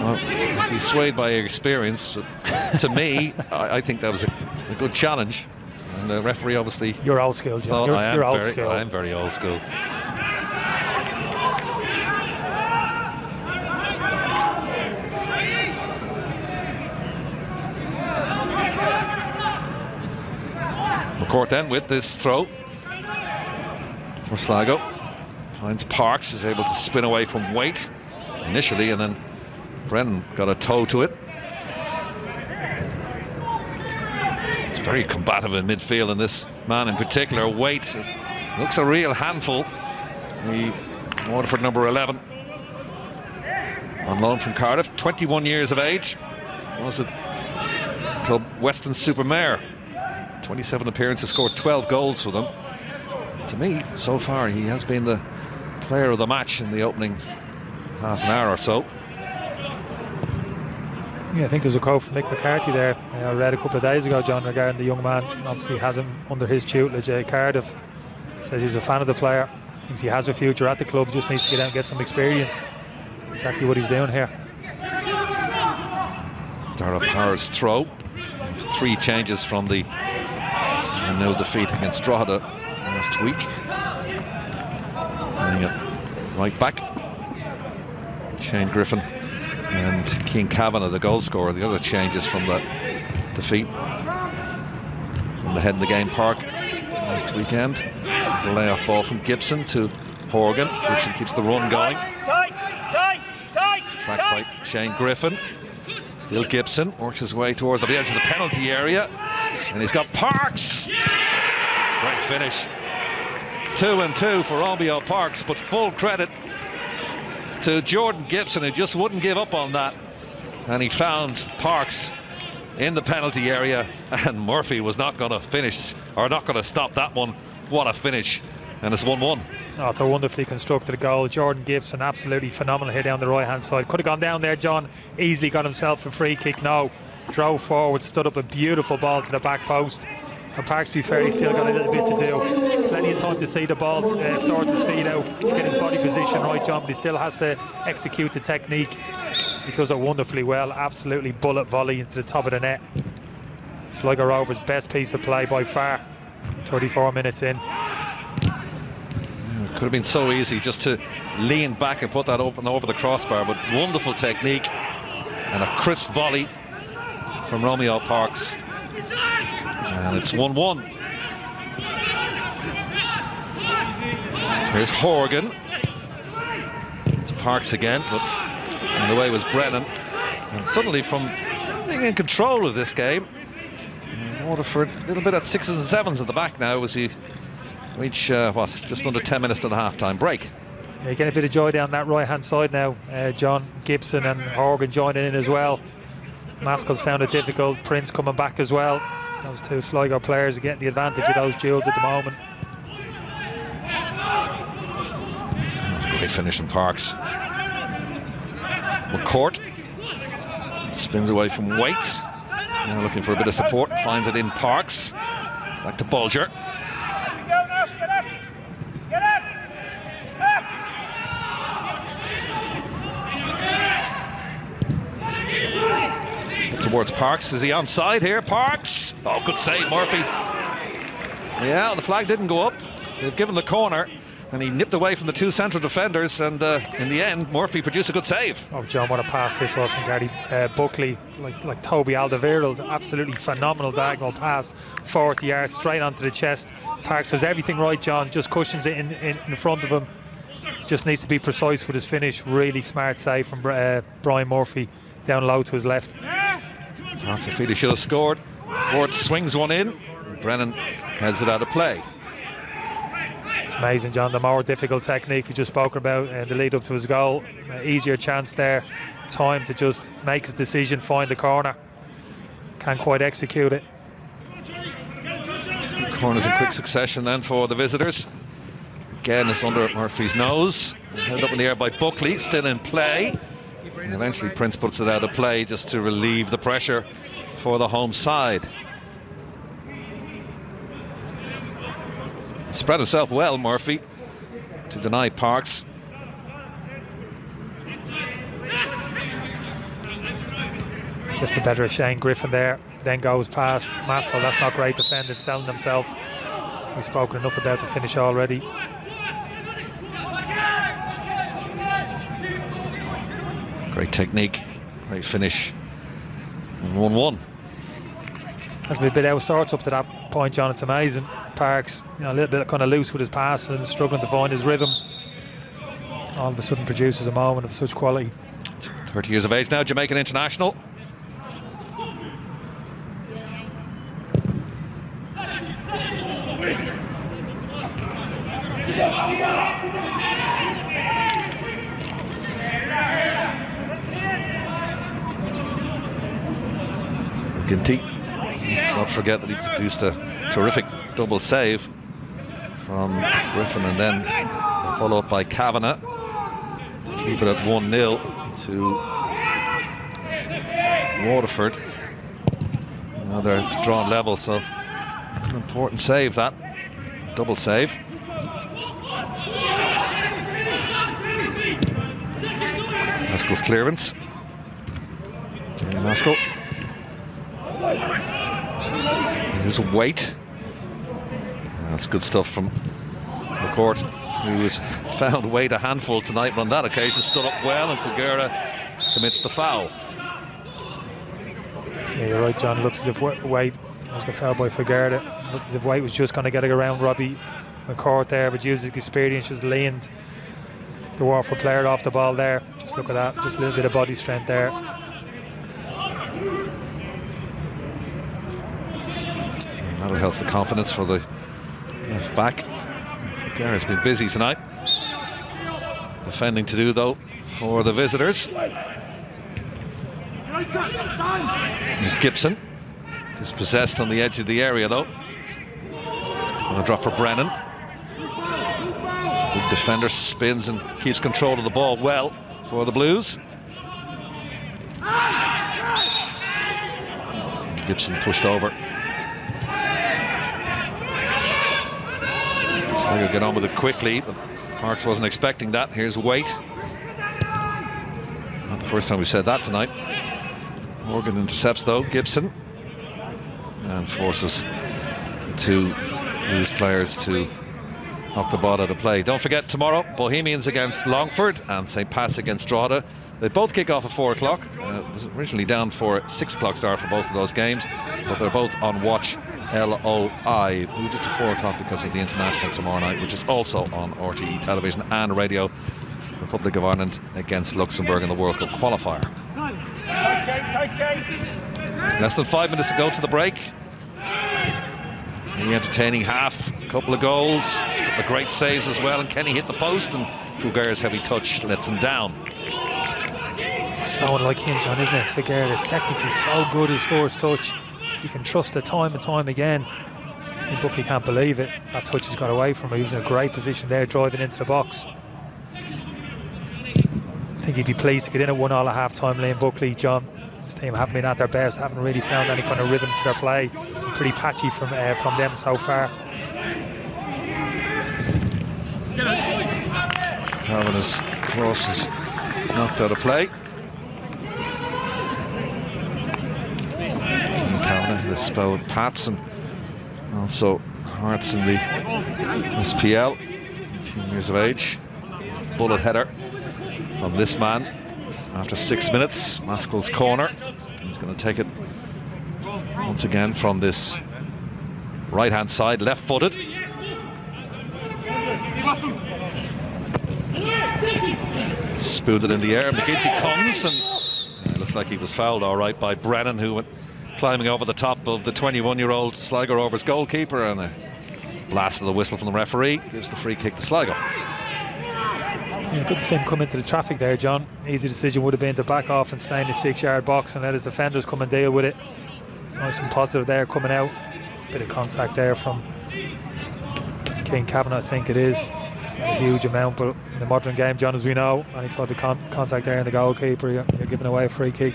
Well, he's swayed by experience. But to me, I think that was a good challenge. And the referee obviously...
You're old school, John. You're old school.
I am very old school. McCourt then with this throw for Sligo. Finds Parks, is able to spin away from Waite initially, and then Brennan got a toe to it. It's very combative in midfield, and this man in particular, Waite, looks a real handful. The Waterford number 11 on loan from Cardiff, 21 years of age, was at Club Weston-super-Mare. 27 appearances, scored 12 goals for them. To me, so far, he has been the player of the match in the opening half an hour or so.
Yeah, I think there's a quote from Mick McCarthy there I read a couple of days ago, John, regarding the young man. Obviously has him under his tutelage at Cardiff. Says he's a fan of the player, thinks he has a future at the club, just needs to get out and get some experience. That's exactly what he's doing here.
Dara Power's throw. 3 changes from the 0 defeat against Drogheda last week. Bringing it right back. Shane Griffin and Keane Kavanagh, the goal scorer. The other changes from that defeat from the head of the game Park last weekend. The layoff ball from Gibson to Horgan. Gibson keeps the run going. Tracked by Shane Griffin. Still Gibson works his way towards the edge of the penalty area, and he's got Parks. Great finish. 2-2 for Romeo Parks, but full credit to Jordan Gibson, who just wouldn't give up on that, and he found Parks in the penalty area, and Murphy was not going to finish, or not going to stop that one. What a finish, and it's 1-1.
Oh, it's a wonderfully constructed goal. Jordan Gibson, absolutely phenomenal here down the right hand side. Could have gone down there, John, easily got himself a free kick. No, drove forward, stood up a beautiful ball to the back post. And Parks, to be fair, he's still got a little bit to do. Plenty of time to see the ball sort his feet out, get his body position right, John, but he still has to execute the technique. He does it wonderfully well. Absolutely bullet volley into the top of the net. Sligo Rovers' best piece of play by far. 34 minutes in.
It could have been so easy just to lean back and put that open over the crossbar, but wonderful technique and a crisp volley from Romeo Parks. And it's 1-1. Here's Horgan. It's Parks again, but in the way was Brennan. And suddenly, from being in control of this game, Waterford a little bit at 6s and 7s at the back now as he reach just under 10 minutes to the half-time break.
Yeah, you get a bit of joy down that right-hand side now. John Gibson and Horgan joining in as well. Maskell's found it difficult. Prince coming back as well. Those two Sligo players are getting the advantage of those duels at the moment.
That's a great finish from Parks. McCourt spins away from Waite. Now looking for a bit of support. Finds it in Parks. Back to Bulger. Towards Parks. Is he onside here? Parks! Oh, good save, Murphy. Yeah, the flag didn't go up. They've given the corner, and he nipped away from the two central defenders, and in the end, Murphy produced a good save.
Oh, John, what a pass this was from Gary Buckley, like Toby Alderweireld. Absolutely phenomenal diagonal pass, 40 yards, straight onto the chest. Parks does everything right, John, just cushions it in front of him. Just needs to be precise with his finish. Really smart save from Brian Murphy down low to his left.
Parks and Feely should have scored. Ward swings one in. Brennan heads it out of play.
It's amazing, John, the more difficult technique we just spoke about in the lead up to his goal. Easier chance there. Time to just make his decision, find the corner. Can't quite execute it.
Corners in quick succession then for the visitors. Again, it's under Murphy's nose. Held up in the air by Buckley, still in play. And eventually Prince puts it out of play just to relieve the pressure for the home side. Spread himself well, Murphy, to deny Parks.
Just the better of Shane Griffin there. Then goes past Maskell. That's not great defending, selling himself. We've spoken enough about the finish already.
Great technique, great finish. 1-1.
Has been a bit out of sorts up to that point, John. It's amazing. Parks, a little bit kind of loose with his pass and struggling to find his rhythm. All of a sudden produces a moment of such quality.
30 years of age now, Jamaican international. Ginty. Let's not forget that he produced a terrific double save from Griffin, and then follow up by Kavanagh to keep it at 1-0 to Waterford. Now they're drawn level, so it's an important save, that double save. Maskell's clearance. Jerry Maskell. There's Waite. That's good stuff from McCourt, who has found Waite a handful tonight, but on that occasion stood up well, and Figueira commits the foul.
Yeah, you're right, John. Looks as if Waite, as the foul by Figueira, looks as if Waite was just going to get it around Robbie McCourt there, but using his experience, just leaned the Watford player off the ball there. Just look at that, just a little bit of body strength there.
That'll help the confidence for the left back. Figueira's been busy tonight. Defending to do, though, for the visitors. Here's Gibson. Dispossessed on the edge of the area though. On a drop for Brennan. The defender spins and keeps control of the ball well for the Blues. Gibson pushed over. Sligo get on with it quickly, but Parks wasn't expecting that. Here's Waite. Not the first time we've said that tonight. Morgan intercepts though, Gibson. And forces the two Blues players to knock the ball out of play. Don't forget tomorrow, Bohemians against Longford and St. Pat's against Drogheda. They both kick off at 4 o'clock. It was originally down for a 6 o'clock start for both of those games, but they're both on Watch LOI. Moved it to 4 o'clock because of the international tomorrow night, which is also on RTE television and radio. Republic of Ireland against Luxembourg in the World Cup qualifier. Less than 5 minutes to go to the break. The entertaining half, a couple of goals, a couple of great saves as well, and Kenny hit the post and Fugair's heavy touch lets him down.
Someone like him, John, isn't it? Fugair, technically so good, his first touch. You can trust it time and time again. And Buckley can't believe it. That touch has got away from him. He was in a great position there, driving into the box. I think he'd be pleased to get in at 1-1 at half-time, Liam Buckley. John, his team haven't been at their best, haven't really found any kind of rhythm to their play. It's pretty patchy from them so far.
Kavanagh's cross is knocked out of play. Kavanagh, the spell Pats, and also Hearts in the SPL, 18 years of age. Bullet header from this man after 6 minutes. Maskell's corner. He's going to take it once again from this right hand side, left footed. Spooned it in the air. McGinty comes, and it looks like he was fouled all right by Brennan, who went climbing over the top of the 21-year-old Sligo Rovers goalkeeper, and a blast of the whistle from the referee gives the free kick to Sligo.
Yeah, good to see him come into the traffic there, John. Easy decision would have been to back off and stay in the 6-yard box and let his defenders come and deal with it. Nice and positive there coming out. Bit of contact there from King Kavanagh, I think it is. It's not a huge amount, but in the modern game, John, as we know, any type of contact there in the goalkeeper, you're giving away a free kick.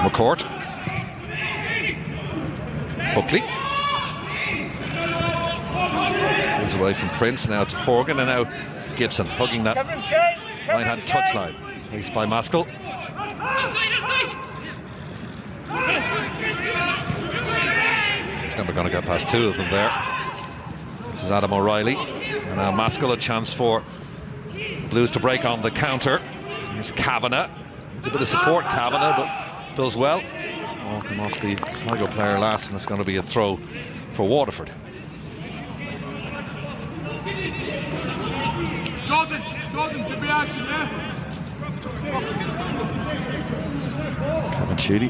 McCourt. Buckley. Goes away from Prince, now to Horgan, and now Gibson hugging that right-hand touchline. Faced by Maskell. He's never going to get past 2 of them there. This is Adam O'Reilly. And now Maskell, a chance for Blues to break on the counter. Here's Kavanagh. Needs a bit of support, Kavanagh, but does well. Walking off the Sligo player last, and it's going to be a throw for Waterford.
Jordan, give me action there.
Kevin Sheedy,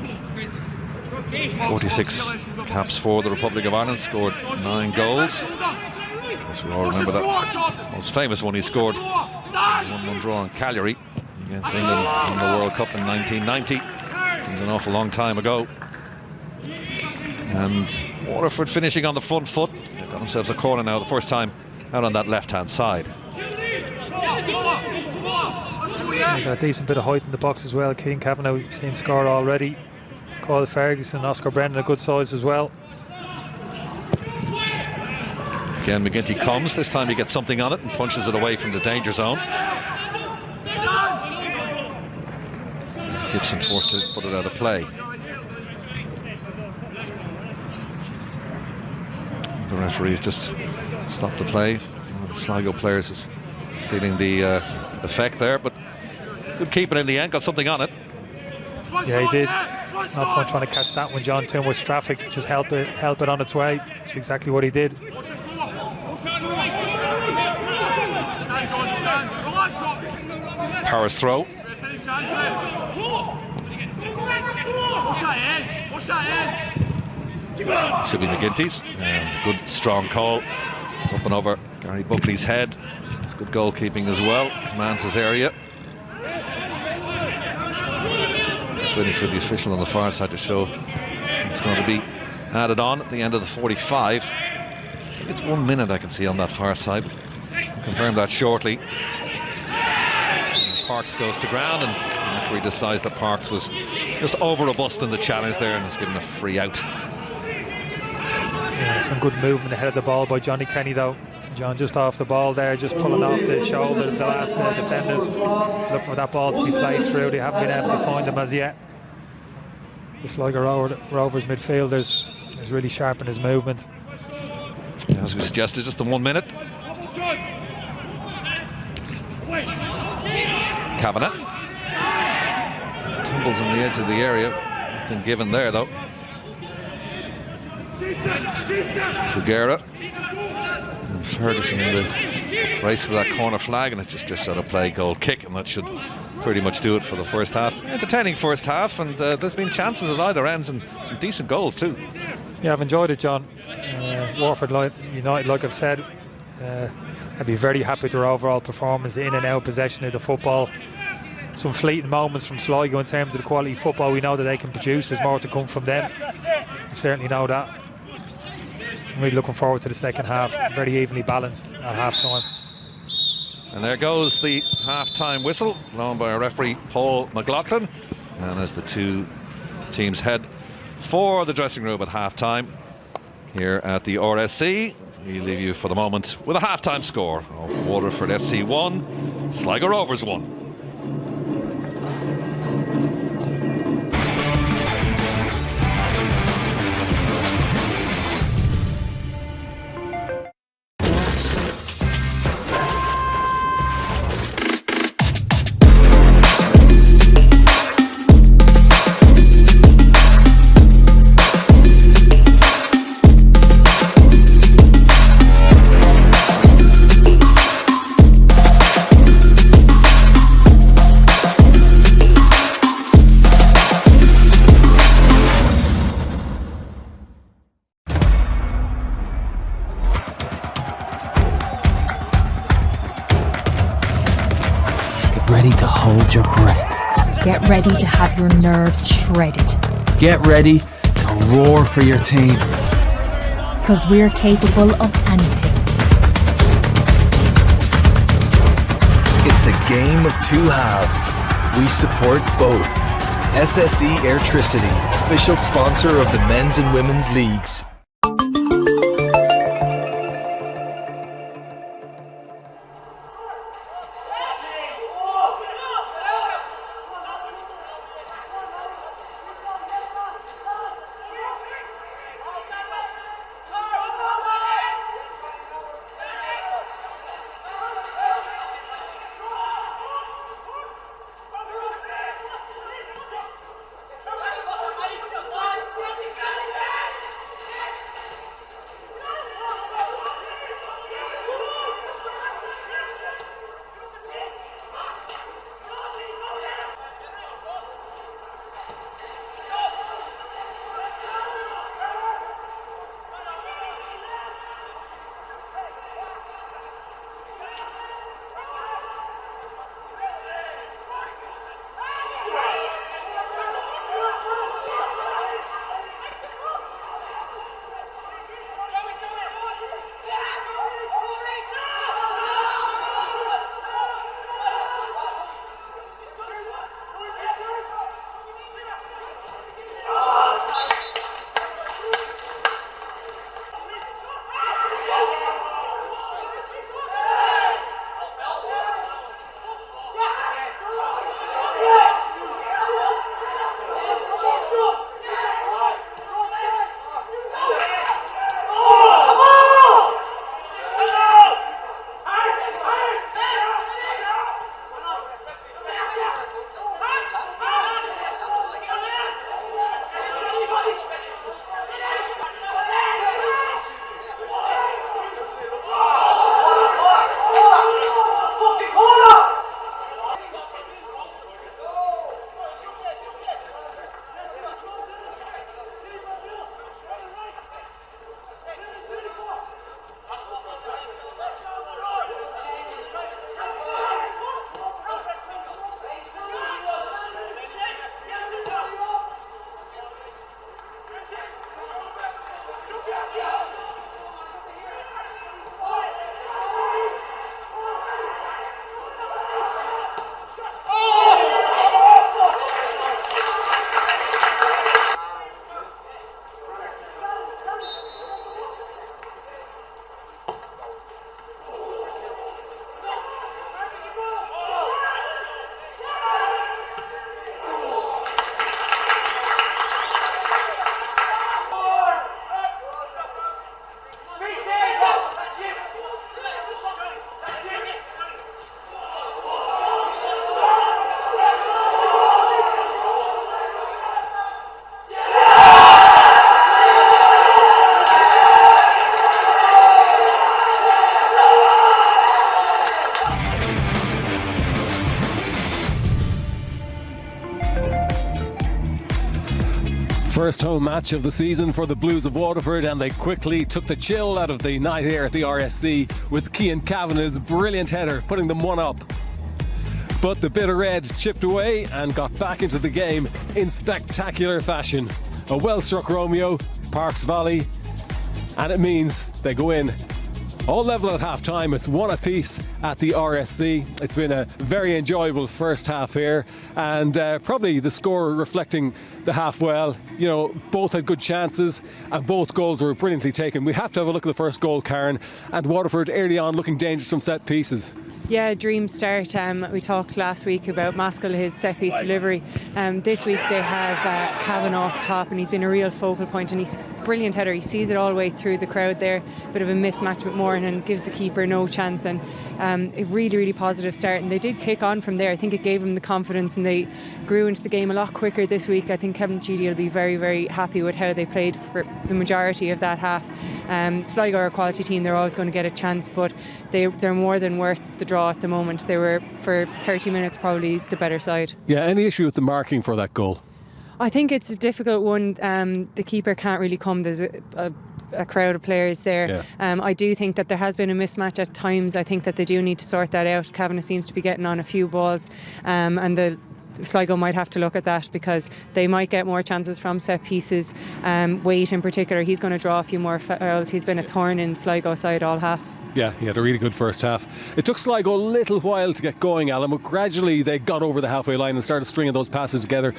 46 caps for the Republic of Ireland, scored 9 goals. As we all remember that most famous one he scored, 1-1 draw on Cagliari against England in the World Cup in 1990. Seems an awful long time ago. And Waterford finishing on the front foot. They've got themselves a corner now, the first time out on that left-hand side.
They've got a decent bit of height in the box as well. King Kavanagh, we've seen score already. Kyle Ferguson, Oscar Brennan, a good size as well.
Again, McGinty comes. This time he gets something on it and punches it away from the danger zone. Gibson forced to put it out of play. The referee's just stopped the play. One of the Sligo players is feeling the effect there, but good keeping in the end, got something on it.
Yeah, he did. Not trying to catch that one, John. Too much traffic, just help it on its way. That's exactly what he did.
Powers throw. Should be McGinty's, and good strong call up and over Gary Buckley's head. It's good goalkeeping as well, commands his area. Just waiting for the official on the far side to show it's going to be added on at the end of the 45. I think it's 1 minute I can see on that far side. I'll confirm that shortly. Parks goes to ground, and the referee decides that Parks was just over robust in the challenge there and was given a free out.
Yeah, some good movement ahead of the ball by Johnny Kenny though. John just off the ball there, just pulling off the shoulder of the last defenders. Look for that ball to be played through. They haven't been able to find them as yet. The Sligo Rovers midfielders is really sharp in his movement.
As we suggested, just the 1 minute. Kavanagh tumbles on the edge of the area. Nothing given there though. Fugera and Ferguson in the race for that corner flag, and it just drifts out of play. Goal kick, and that should pretty much do it for the first half. Entertaining first half, and there's been chances at either ends and some decent goals too.
Yeah, I've enjoyed it, John. Watford United, like I've said, I'd be very happy with their overall performance, in and out possession of the football. Some fleeting moments from Sligo in terms of the quality of football we know that they can produce. There's more to come from them. We certainly know that. I'm really looking forward to the second half. Very evenly balanced at half time.
And there goes the half-time whistle, blown by our referee Paul McLaughlin. And as the two teams head for the dressing room at half-time here at the RSC, we leave you for the moment with a half-time score of Waterford FC 1, Sligo Rovers 1.
Ready to hold your breath.
Get ready to have your nerves shredded.
Get ready to roar for your team.
Because we're capable of anything.
It's a game of two halves. We support both. SSE Airtricity, official sponsor of the men's and women's leagues.
first home match of the season for the Blues of Waterford, and they quickly took the chill out of the night air at the RSC with Cian Kavanagh's brilliant header putting them 1-up. But the bitter red chipped away and got back into the game in spectacular fashion. A well-struck Romeo, Parks volley, and it means they go in all level at half time. It's 1 apiece at the RSC. It's been a very enjoyable first half here, and probably the score reflecting the half well. You know, both had good chances and both goals were brilliantly taken. We have to have a look at the first goal, Karen, and Waterford early on looking dangerous from set pieces.
Yeah, dream start. We talked last week about Maskell, his set piece delivery. This week they have Kavanagh up top, and he's been a real focal point, and he's brilliant header. He sees it all the way through the crowd there. Bit of a mismatch with Moran and gives the keeper no chance, and a really, really positive start. And they did kick on from there. I think it gave them the confidence, and they grew into the game a lot quicker this week. I think Kevin Cheedy will be very, very happy with how they played for the majority of that half. Sligo are a quality team. They're always going to get a chance, but they're more than worth the draw at the moment. They were, for 30 minutes, probably the better side.
Yeah, any issue with the marking for that goal?
I think it's a difficult one. The keeper can't really come. There's a crowd of players there. Yeah. I do think that there has been a mismatch at times. I think that they do need to sort that out. Kavanagh seems to be getting on a few balls, and the Sligo might have to look at that, because they might get more chances from set pieces. Waite in particular, he's going to draw a few more fouls. He's been a thorn in Sligo side all half.
Yeah, he had a really good first half. It took Sligo a little while to get going, Alan, but gradually they got over the halfway line and started stringing those passes together.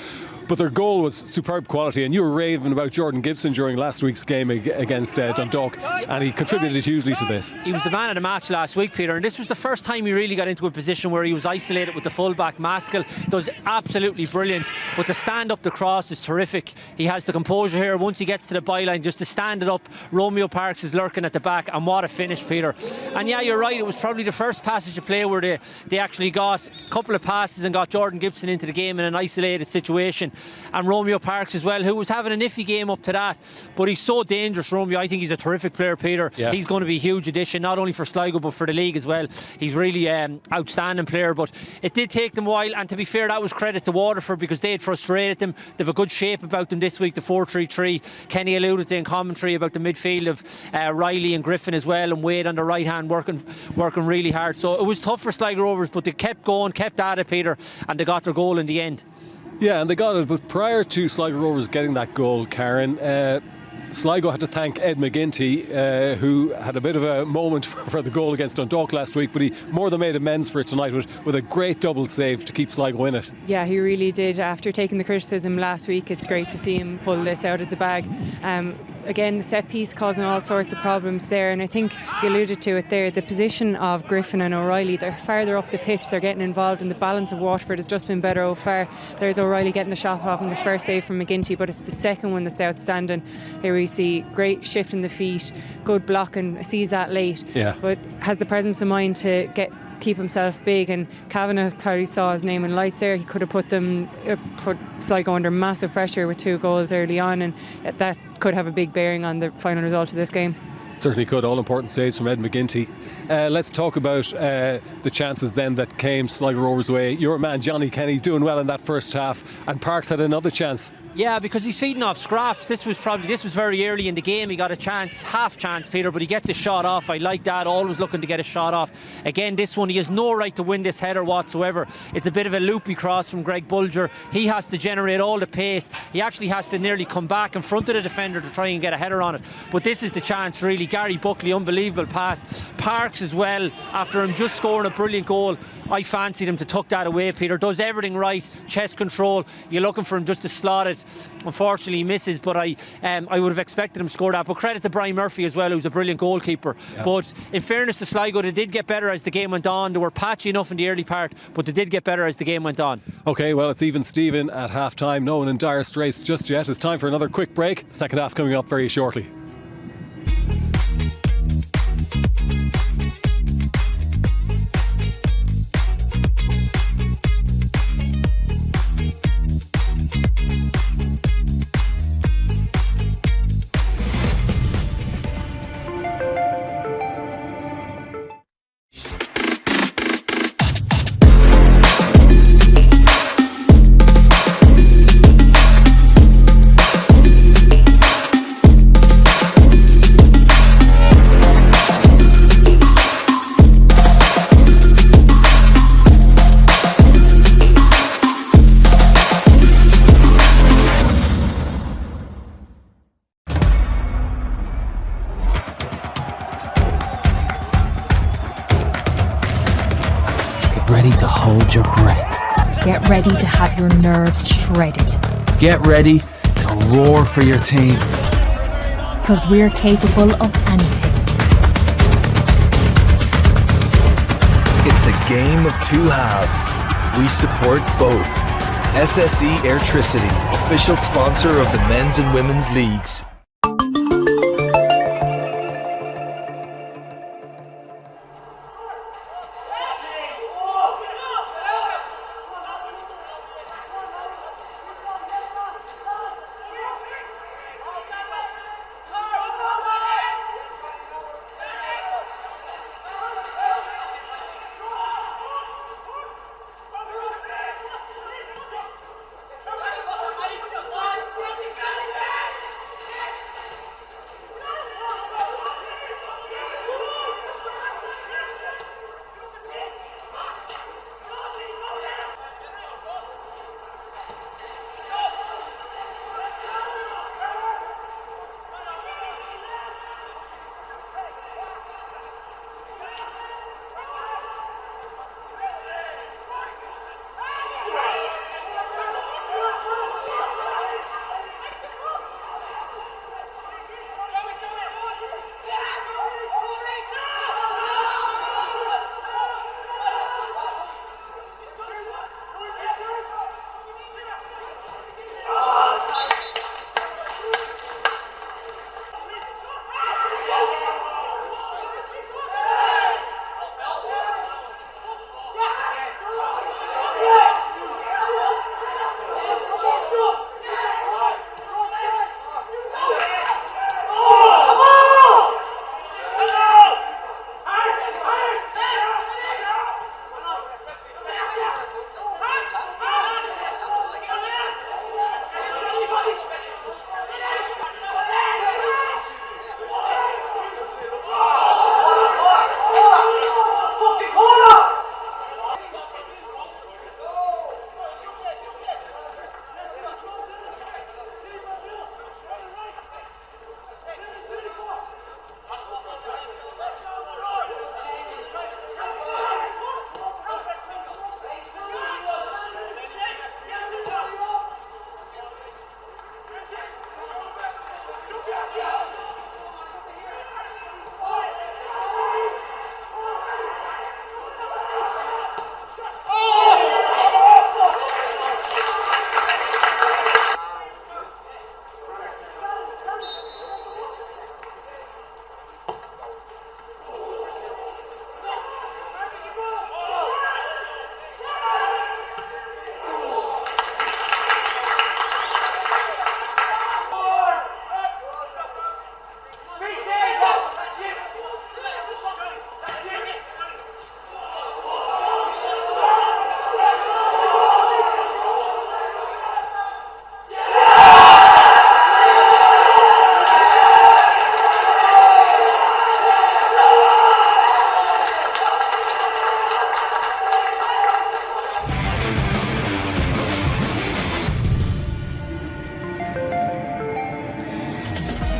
But their goal was superb quality, and you were raving about Jordan Gibson during last week's game against Dundalk, and he contributed hugely to this.
He was the man of the match last week, Peter, and this was the first time he really got into a position where he was isolated with the fullback. Maskell does absolutely brilliant, but the stand up the cross is terrific. He has the composure here once he gets to the byline just to stand it up. Romeo Parks is lurking at the back, and what a finish, Peter. And yeah, you're right, it was probably the first passage of play where they actually got a couple of passes and got Jordan Gibson into the game in an isolated situation. And Romeo Parks as well, who was having an iffy game up to that, but he's so dangerous, Romeo. I think he's a terrific player, Peter. Yeah. He's going to be a huge addition, not only for Sligo but for the league as well. He's really outstanding player, but it did take them a while, and to be fair, that was credit to Waterford, because they had frustrated them. They've a good shape about them this week, the 4-3-3. Kenny alluded to in commentary about the midfield of Riley and Griffin as well, and Wade on the right hand working really hard. So it was tough for Sligo Rovers, but they kept going, kept at it, Peter, and they got their goal in the end.
Yeah, and they got it, but prior to Sligo Rovers getting that goal, Karen, Sligo had to thank Ed McGinty, who had a bit of a moment for the goal against Dundalk last week, but he more than made amends for it tonight with a great double save to keep Sligo in it. Yeah,
he really did. After taking the criticism last week, it's great to see him pull this out of the bag. Again, the set piece causing all sorts of problems there, and I think you alluded to it there, the position of Griffin and O'Reilly, they're farther up the pitch, they're getting involved, and the balance of Waterford has just been better so far. There's O'Reilly getting the shot off in the first save from McGinty, but it's the second one that's outstanding. Here we see great shift in the feet, good blocking, sees that late, but has the presence of mind to keep himself big. And Kavanagh probably saw his name in lights there. He could have put Sligo under massive pressure with 2 goals early on, and that could have a big bearing on the final result of this game.
Certainly could. All important saves from Ed McGinty. Let's talk about the chances then that came Sligo Rovers' way. Your man Johnny Kenny doing well in that first half, and Parks had another chance.
Yeah, because he's feeding off scraps. This was very early in the game. He got a chance, half chance, Peter, but he gets a shot off. I like that, always looking to get a shot off. Again, this one, he has no right to win this header whatsoever. It's a bit of a loopy cross from Greg Bulger. He has to generate all the pace. He actually has to nearly come back in front of the defender to try and get a header on it. But this is the chance, really. Gary Buckley, unbelievable pass. Parks as well, after him just scoring a brilliant goal. I fancied him to tuck that away, Peter. Does everything right, chest control. You're looking for him just to slot it. Unfortunately he misses, but I would have expected him to score that. But credit to Brian Murphy as well, who's a brilliant goalkeeper. But in fairness to Sligo, they did get better as the game went on. They were patchy enough in the early part, but they did get better as the game went on.
OK, well, it's even Steven at half time. No one in dire straits just yet. It's time for another quick break. The second half coming up very shortly.
hold your breath.
Get ready to have your nerves shredded.
Get ready to roar for your team.
Because we're capable of anything.
It's a game of two halves. We support both. SSE Airtricity, official sponsor of the men's and women's leagues.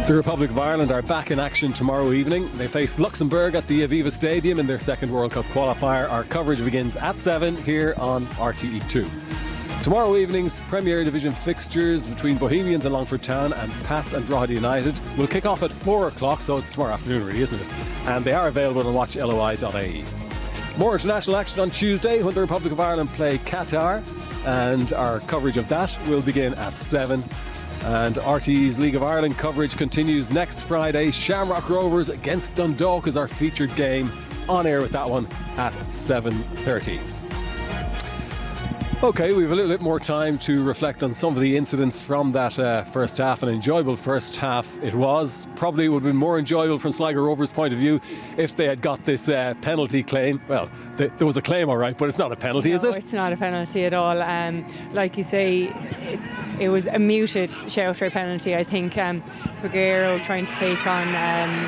The Republic of Ireland are back in action tomorrow evening. They face Luxembourg at the Aviva Stadium in their second World Cup qualifier. Our coverage begins at 7 here on RTE2. Tomorrow evening's Premier Division fixtures between Bohemians and Longford Town and Pats and Drogheda United will kick off at 4 o'clock, so it's tomorrow afternoon really, isn't it? And they are available on watchloi.ie. More international action on Tuesday when the Republic of Ireland play Qatar, and our coverage of that will begin at 7. And RTE's League of Ireland coverage continues next Friday. Shamrock Rovers against Dundalk is our featured game, on air with that one at 7:30. OK, we have a little bit more time to reflect on some of the incidents from that first half. An enjoyable first half it was. Probably would have been more enjoyable from Sligo Rovers' point of view if they had got this penalty claim. Well, there was a claim, all right, but it's not a penalty, is it?
It's not a penalty at all. Like you say, it was a muted shout for a penalty. I think Figueroa trying to take on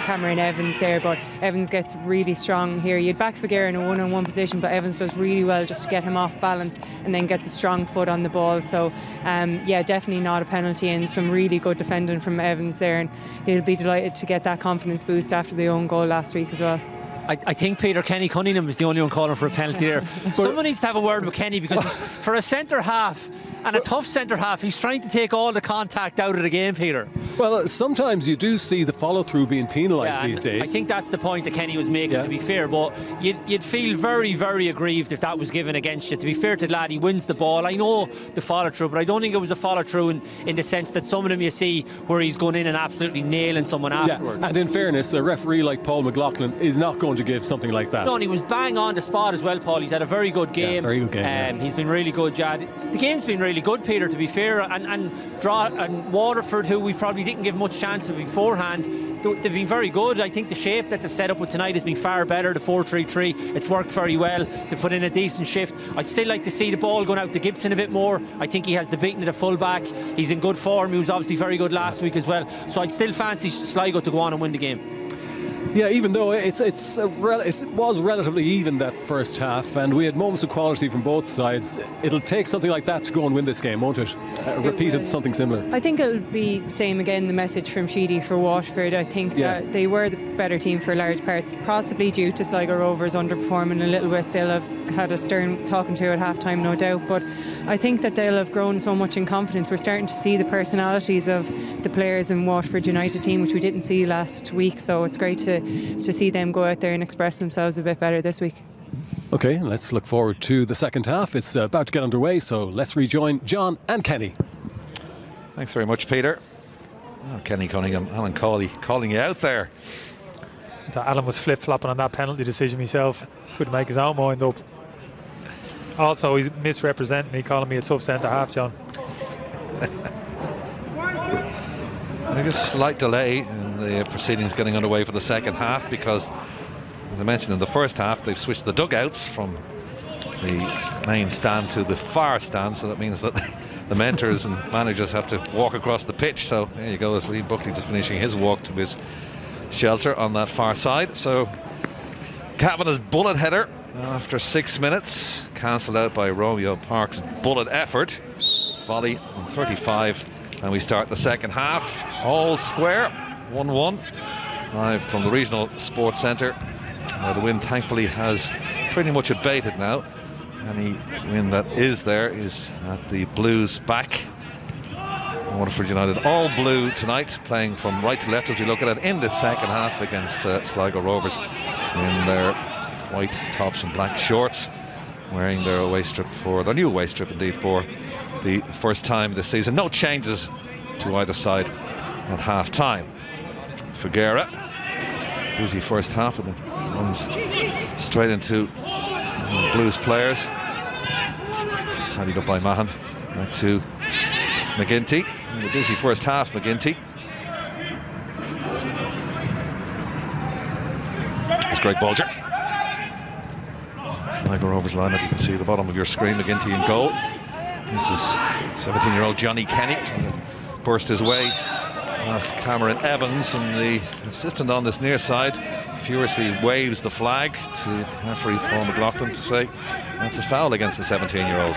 Cameron Evans there, but Evans gets really strong here. You'd back Figueroa in a one-on-one position, but Evans does really well just to get him off balance and then gets a strong foot on the ball. So yeah, definitely not a penalty, and some really good defending from Evans there, and he'll be delighted to get that confidence boost after the own goal last week as well.
I think Peter Kenny Cunningham is the only one calling for a penalty there. Someone needs to have a word with Kenny, because for a centre half, and a tough centre half, he's trying to take all the contact out of the game, Peter.
Well, sometimes you do see the follow-through being penalised these days.
I think that's the point that Kenny was making, to be fair, but you'd feel very, very aggrieved if that was given against you. To be fair to the lad, he wins the ball. I know the follow-through, but I don't think it was a follow-through in the sense that some of them you see where he's going in and absolutely nailing someone afterwards.
And in fairness, a referee like Paul McLaughlin is not going to give something like that.
No, and he was bang on the spot as well, Paul. He's had a very good game.
Yeah, very good game.
He's been really good, Jad. The game's been really good, Peter, to be fair, and Waterford, who we probably didn't give much chance of beforehand, they've been very good. I think the shape that they've set up with tonight has been far better. The 4-3-3, it's worked very well. They've put in a decent shift. I'd still like to see the ball going out to Gibson a bit more. I think he has the beating of the full back. He's in good form. He was obviously very good last week as well. So I'd still fancy Sligo to go on and win the game.
Yeah, even though it was relatively even that first half, and we had moments of quality from both sides, it'll take something like that to go and win this game, won't it? Repeated something similar.
I think it'll be same again, the message from Sheedy for Watford. I think that they were the better team for large parts, possibly due to Sligo Rovers underperforming a little bit. They'll have had a stern talking to at half time, no doubt, but I think that they'll have grown so much in confidence. We're starting to see the personalities of the players in Watford United team, which we didn't see last week, so it's great to see them go out there and express themselves a bit better this week.
OK, let's look forward to the second half. It's about to get underway, so let's rejoin John and Kenny.
Thanks very much, Peter. Kenny Cunningham, Alan Cawley calling you out there.
Alan was flip-flopping on that penalty decision himself. Couldn't make his own mind up. Also, he's misrepresenting me, calling me a tough centre-half, John.
I think a slight delay in the proceedings getting underway for the second half, because, as I mentioned in the first half, they've switched the dugouts from the main stand to the far stand, so that means that the mentors and managers have to walk across the pitch. So there you go, as Lee Buckley just finishing his walk to his shelter on that far side. So Kavanagh's bullet header after 6 minutes, cancelled out by Romeo Park's bullet effort. Volley on 35, and we start the second half. All square, 1-1. Live from the Regional Sports Centre, where the wind thankfully has pretty much abated now. Any wind that is there is at the Blues' back. Waterford United all blue tonight, playing from right to left as we look at it in the second half against Sligo Rovers in their white tops and black shorts, wearing their away strip their new away strip indeed, for the first time this season. No changes to either side at half time. Figuera, busy first half, and it runs straight into Blues players. It's tidied up by Mahan. Back to McGinty. In a busy first half, McGinty. It's Greg Bolger. Sligo Rovers lineup, you can see the bottom of your screen. McGinty in goal. This is 17-year-old Johnny Kenny trying to burst his way past Cameron Evans, and the assistant on this near side furiously waves the flag to referee Paul McLaughlin to say that's a foul against the 17-year-old.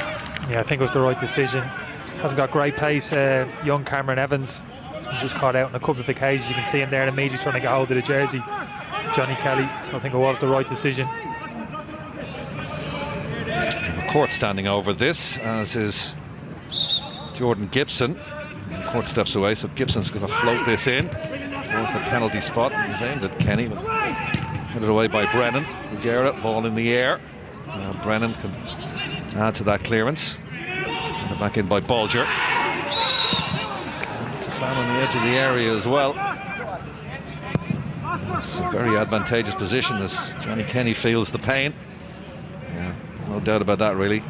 Yeah, I think it was the right decision. Hasn't got great pace, young Cameron Evans. He's been just caught out on a couple of occasions. You can see him there and immediately trying to get hold of the jersey, Johnny Kelly. So I think it was the right decision.
The court standing over this, as is Jordan Gibson. The court steps away, so Gibson's going to float this in towards the penalty spot. He's aimed at Kenny, but headed away by Brennan. Figuera, ball in the air. Brennan can add to that clearance. And back in by Bolger. It's a foul on the edge of the area as well. It's a very advantageous position as Johnny Kenny feels the pain. Yeah, no doubt about that, really.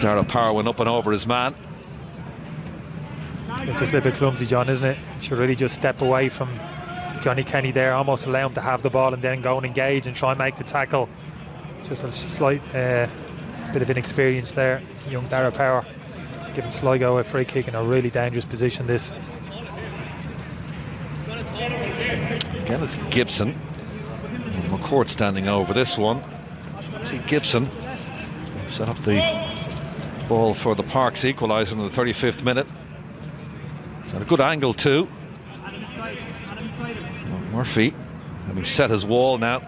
Dara Power went up and over his man.
It's just a little bit clumsy, John, isn't it? Should really just step away from Johnny Kenny there, almost allow him to have the ball and then go and engage and try and make the tackle. Just a slight bit of inexperience there. Young Dara Power giving Sligo a free kick in a really dangerous position. This
again, it's Gibson. McCourt standing over this one. See Gibson set up the ball for the Parks equaliser in the 35th minute. It's at a good angle too. Murphy having set his wall now.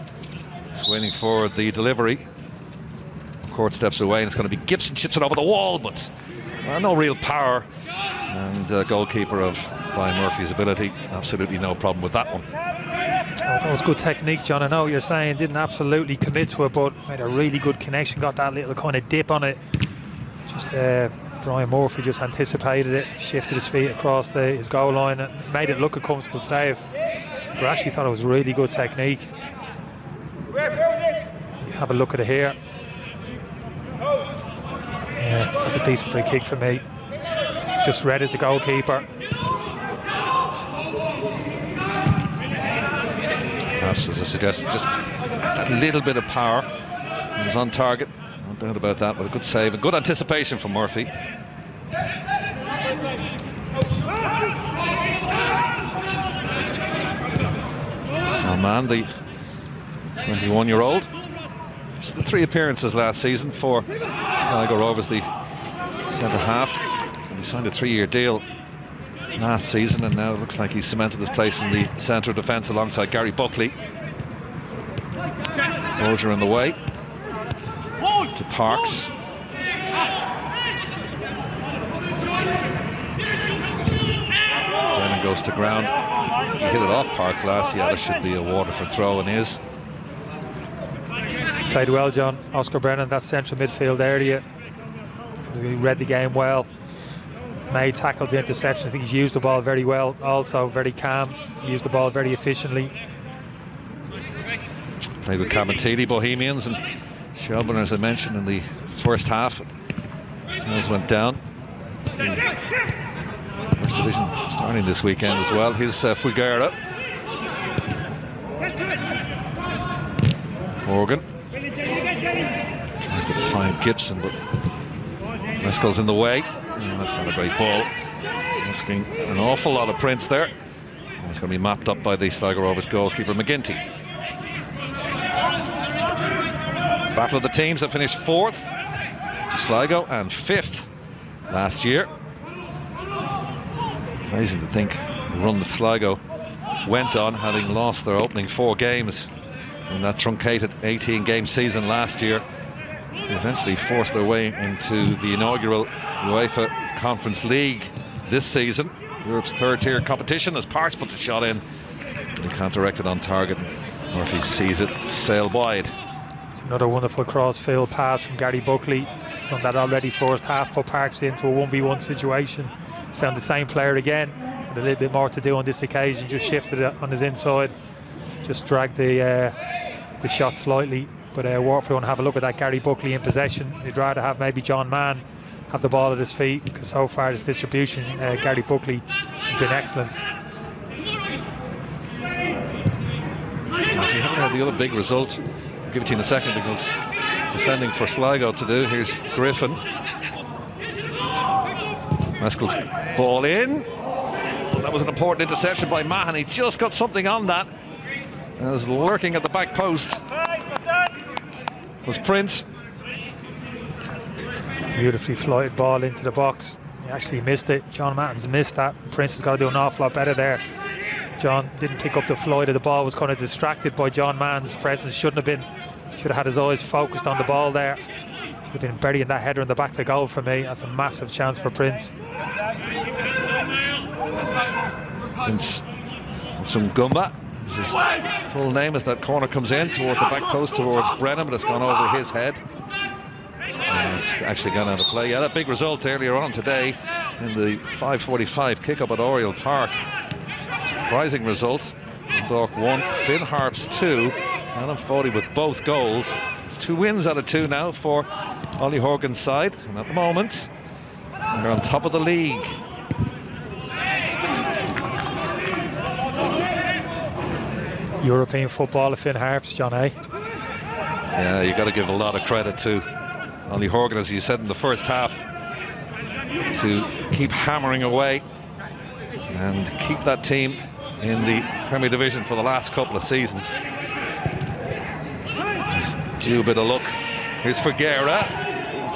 He's waiting for the delivery. Court steps away and it's going to be Gibson, chips it over the wall, but no real power. And goalkeeper of Brian Murphy's ability, absolutely no problem with that one.
That was good technique, John. I know what you're saying, didn't absolutely commit to it, but made a really good connection, got that little kind of dip on it. Just Brian Murphy just anticipated it, shifted his feet across his goal line and made it look a comfortable save. But I actually thought it was really good technique. Have a look at it here. Yeah, that's a decent free kick for me. Just read it, the goalkeeper.
Perhaps, as I suggested, just that little bit of power. He was on target, no doubt about that, but a good save and good anticipation from Murphy. John Mann, the 21-year-old. The 3 appearances last season for Sligo Rovers, the centre half. And he signed a 3-year deal last season, and now it looks like he's cemented his place in the centre of defence alongside Gary Buckley. Soldier in the way to Parks. Brennan goes to ground. He hit it off Parks last year. There should be a Waterford throw, and is.
He's played well, John. Oscar Brennan, that central midfield area. He read the game well. Made tackles, interceptions. I think he's used the ball very well. Also very calm. He used the ball very efficiently.
Played with Camatili Bohemians and Shelburne, as I mentioned, in the first half. Mills went down. First division starting this weekend as well. Here's Figueira. Morgan tries to find Gibson, but Mescal's in the way. And that's not a great ball. Asking an awful lot of prints there. And it's going to be mapped up by the Sligo Rovers goalkeeper McGinty. Battle of the teams that finished 4th to Sligo and 5th last year. Amazing to think the run that Sligo went on, having lost their opening 4 games in that truncated 18-game season last year, to eventually force their way into the inaugural UEFA Conference League this season, Europe's 3rd-tier competition, as Parks puts a shot in. They can't direct it on target. Murphy sees it sail wide.
It's another wonderful cross-field pass from Gary Buckley. He's done that already first half, put Parks into a 1v1 situation. He's found the same player again, with a little bit more to do on this occasion. Just shifted it on his inside, just dragged the shot slightly. But Watford want to have a look at that Gary Buckley in possession. They'd rather have maybe John Mann have the ball at his feet, because so far his distribution, Gary Buckley has been excellent.
If you haven't had the other big result, I'll give it to you in a second, because defending for Sligo to do. Here's Griffin. Mescal's ball in. That was an important interception by Mahan. He just got something on that. As lurking at the back post was Prince.
Beautifully flighted ball into the box. He actually missed it. John Matten's missed that. Prince has got to do an awful lot better there. John didn't pick up the flight of the ball, was kind of distracted by John Mann's presence. Should have had his eyes focused on the ball there. Should have been burying that header in the back of the goal for me. That's a massive chance for Prince.
Prince some Gumba. His full name as that corner comes in towards the back post towards Brennan, but it's gone over his head. And it's actually gone out of play. Yeah, that big result earlier on today in the 5:45 kick-up at Oriel Park. Surprising results. Dundalk 1, Finn Harps 2. Alan Foley with both goals. It's 2 wins out of 2 now for Ollie Horgan's side. And at the moment, they're on top of the league.
European football of Finn Harps, John, eh?
Yeah, you've got to give a lot of credit to Ollie Horgan, as you said in the first half, to keep hammering away and keep that team in the Premier Division for the last couple of seasons. He's due a bit of luck. Here's Figueira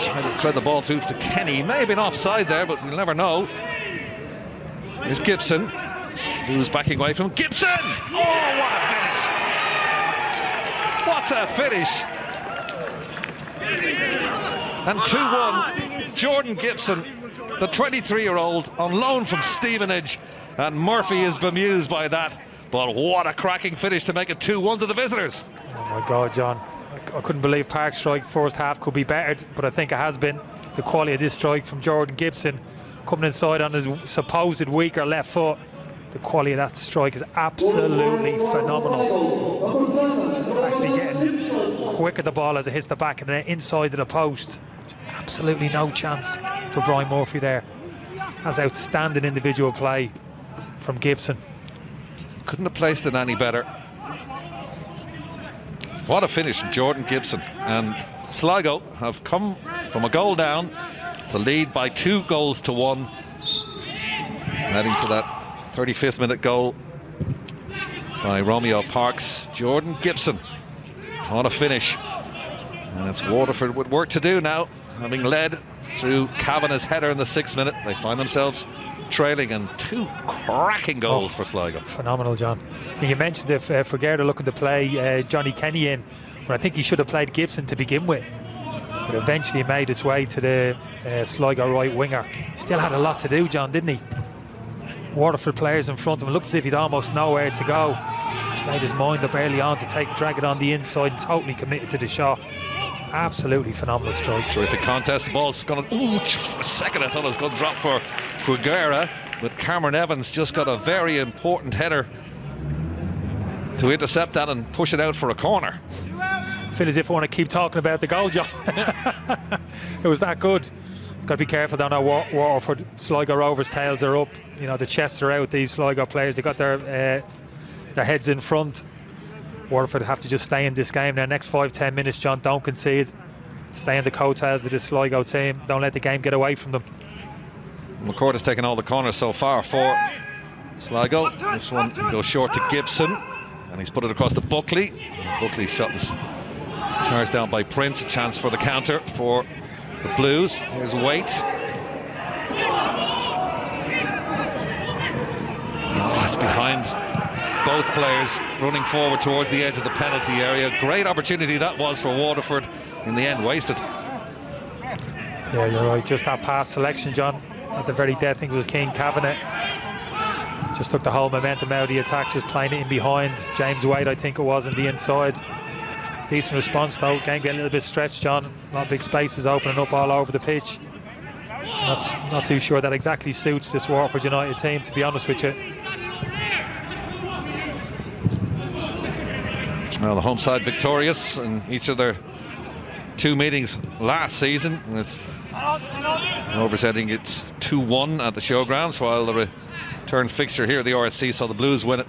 trying to thread the ball through to Kenny. May have been offside there, but we'll never know. Here's Gibson, who's backing away from Gibson. Oh, what a finish! What a finish! And 2-1, Jordan Gibson, the 23-year-old on loan from Stevenage, and Murphy is bemused by that. But what a cracking finish to make it 2-1 to the visitors.
Oh my God, John. I couldn't believe Park's strike first half could be bettered, but I think it has been. The quality of this strike from Jordan Gibson, coming inside on his supposed weaker left foot. The quality of that strike is absolutely phenomenal. It's actually getting quick at the ball as it hits the back of the net inside of the post. Absolutely no chance for Brian Murphy there. That's outstanding individual play from Gibson.
Couldn't have placed it any better. What a finish from Jordan Gibson. And Sligo have come from a goal down to lead by 2-1, heading to that 35th minute goal by Romeo Parks. Jordan Gibson, what a finish. And it's Waterford with work to do now, having led through Kavanagh's header in the 6th minute. They find themselves trailing, and 2 cracking goals for Sligo.
Phenomenal, John. You mentioned if Ferguera looking to play Johnny Kenny in, but I think he should have played Gibson to begin with. But eventually made its way to the Sligo right winger. Still had a lot to do, John, didn't he? Waterford players in front of him. Looked as if he'd almost nowhere to go. Just made his mind up early on to drag it on the inside, totally committed to the shot. Absolutely phenomenal strike.
Terrific contest. The ball's gone. Just for a second I thought it was going to drop for Ferguera, but Cameron Evans just got a very important header to intercept that and push it out for a corner.
I feel as if I want to keep talking about the goal, John. It was that good. Got to be careful down at Waterford. Sligo Rovers' tails are up. You know, the chests are out. These Sligo players, they got their heads in front. Waterford have to just stay in this game now. Next 5-10 minutes, John, don't concede. Stay in the coattails of this Sligo team. Don't let the game get away from them.
McCourt has taken all the corners so far for Sligo. This one goes short to Gibson, and he's put it across to Buckley. Buckley shot was charged down by Prince. A chance for the counter for the Blues. Here's Waite. It's behind both players, running forward towards the edge of the penalty area. Great opportunity that was for Waterford. In the end, wasted.
Yeah, you're right. Just that pass selection, John. At the very death, I think it was King Kavanagh. Just took the whole momentum out of the attack, just playing it in behind. James Wade, I think it was, on the inside. Decent response though. Game getting a little bit stretched, John. A lot of big spaces opening up all over the pitch. Not too sure that exactly suits this Waterford United team, to be honest with you.
Well, the home side victorious in each of their 2 meetings last season, with Rovers heading it 2-1 at the showgrounds, while the return fixture here at the RSC saw the Blues win it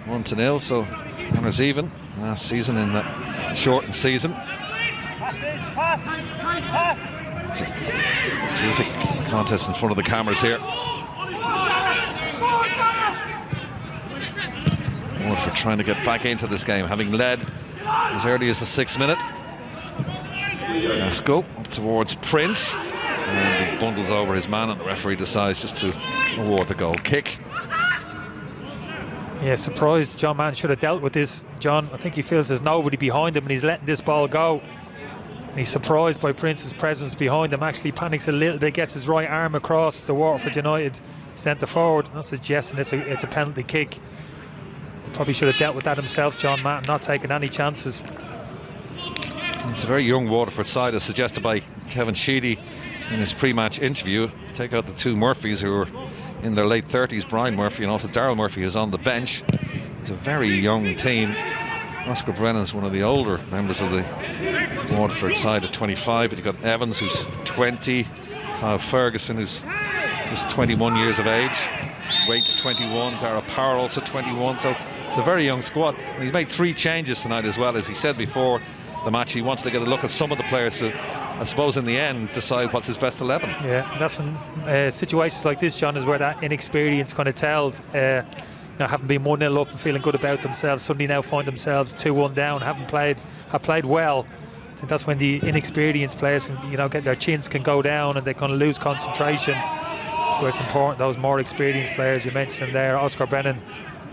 1-0. So runners even last season in that shortened season. Terrific contest in front of the cameras here. Watford trying to get back into this game, having led as early as the 6th minute. Let's go up towards Prince, and he bundles over his man, and the referee decides just to award the goal kick.
Yeah, surprised John Mann should have dealt with this, John. I think he feels there's nobody behind him and he's letting this ball go. And he's surprised by Prince's presence behind him, actually panics a little bit, gets his right arm across the Waterford United centre forward, not suggesting it's a penalty kick. Probably should have dealt with that himself, John Mann, not taking any chances.
It's a very young Waterford side, as suggested by Kevin Sheedy in his pre-match interview. Take out the 2 Murphys who are in their late 30s, Brian Murphy and also Daryl Murphy, who's on the bench. It's a very young team. Oscar Brennan's one of the older members of the Waterford side at 25, but you've got Evans, who's 20, Kyle Ferguson, who's just 21 years of age, Waite's 21, Dara Power also 21, so it's a very young squad. And he's made 3 changes tonight as well. As he said before the match, he wants to get a look at some of the players to, I suppose, in the end, decide what's his best 11.
Yeah, that's when situations like this, John, is where that inexperience kind of tells. Having been 1-0 up and feeling good about themselves, suddenly now find themselves 2-1 down, have played well. I think that's when the inexperienced players can, get their chins can go down and they kind of lose concentration. That's where it's important. Those more experienced players, you mentioned them there, Oscar Brennan,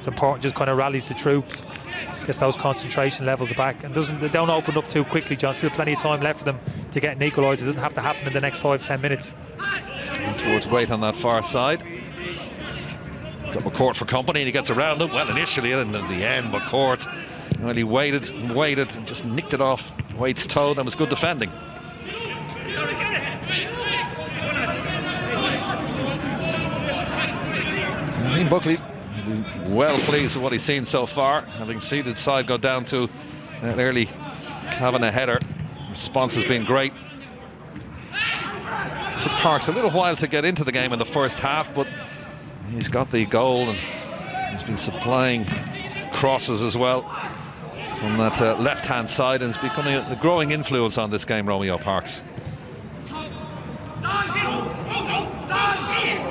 It's important, just kind of rallies the troops, gets those concentration levels back, and they don't open up too quickly, John. Still plenty of time left for them to get an equaliser. It doesn't have to happen in the next 5-10 minutes.
And towards Waite on that far side. Got McCourt for company, and he gets around him. Well, initially, and in the end, McCourt, well, he waited and just nicked it off Waite's toe. That was good defending. Ian Buckley well pleased with what he's seen so far, having seen the side go down to an early Kavanagh header. Response has been great. Took Parks a little while to get into the game in the first half, but he's got the goal and he's been supplying crosses as well from that left-hand side, and it's becoming a growing influence on this game, Romeo Parks.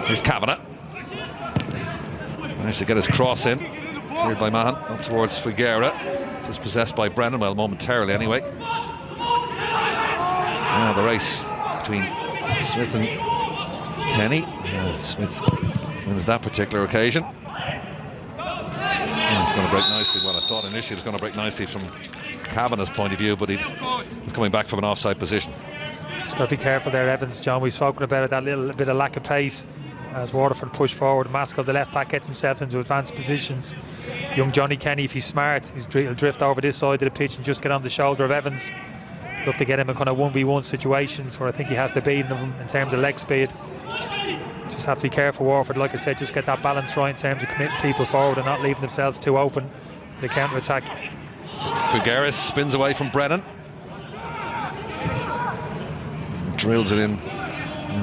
Here's Kavanagh. Managed to get his cross in. Cleared by Mahan up towards Figueira. Just possessed by Brennan, well, momentarily anyway. Now the race between Smith and Kenny. Smith wins that particular occasion. And it's going to break nicely. Well, I thought initially it was going to break nicely from Kavanagh's point of view, but he was coming back from an offside position.
Just got to be careful there, Evans, John. We've spoken about it, that little bit of lack of pace as Waterford push forward. Maskell, the left back, gets himself into advanced positions. Young Johnny Kenny, if he's smart, he'll drift over this side of the pitch and just get on the shoulder of Evans. Look to get him in kind of 1v1 situations where I think he has the beating of him in terms of leg speed. Just have to be careful, Waterford. Like I said, just get that balance right in terms of committing people forward and not leaving themselves too open for the counter-attack.
Figueres spins away from Brennan. Drills it in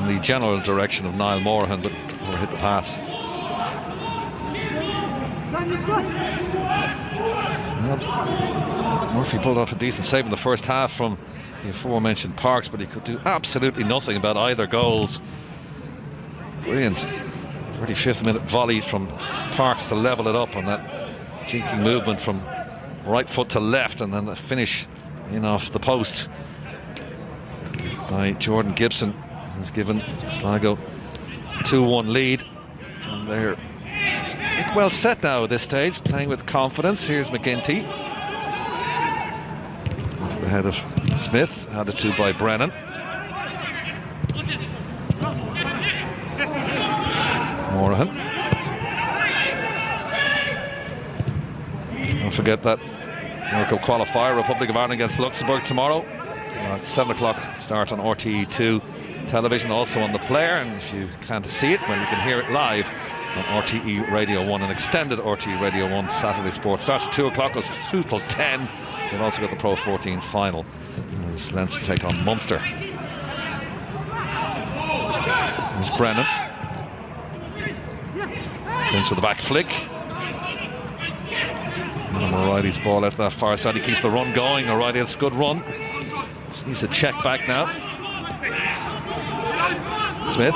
the general direction of Niall Morahan, but never hit the pass. Well, Murphy pulled off a decent save in the first half from the aforementioned Parks, but he could do absolutely nothing about either goals. Brilliant 35th minute volley from Parks to level it up on that jinking movement from right foot to left, and then the finish in off the post by Jordan Gibson has given Sligo 2-1 lead, and they're well set now at this stage, playing with confidence. Here's McGinty to the head of Smith, added to by Brennan. Morahan. Don't forget that World Cup qualifier, Republic of Ireland against Luxembourg tomorrow at 7 o'clock start on RTE2 television, also on the player, and if you can't see it, well, you can hear it live on RTE Radio 1, an extended RTE Radio 1 Saturday Sport. Starts at 2 o'clock, goes 2 till 10. They've also got the Pro 14 final as Leinster take on Munster. There's Brennan. Prince with the back flick. And O'Reilly's ball out to that far side. He keeps the run going. O'Reilly, it's a good run. Just needs to check back now. Smith.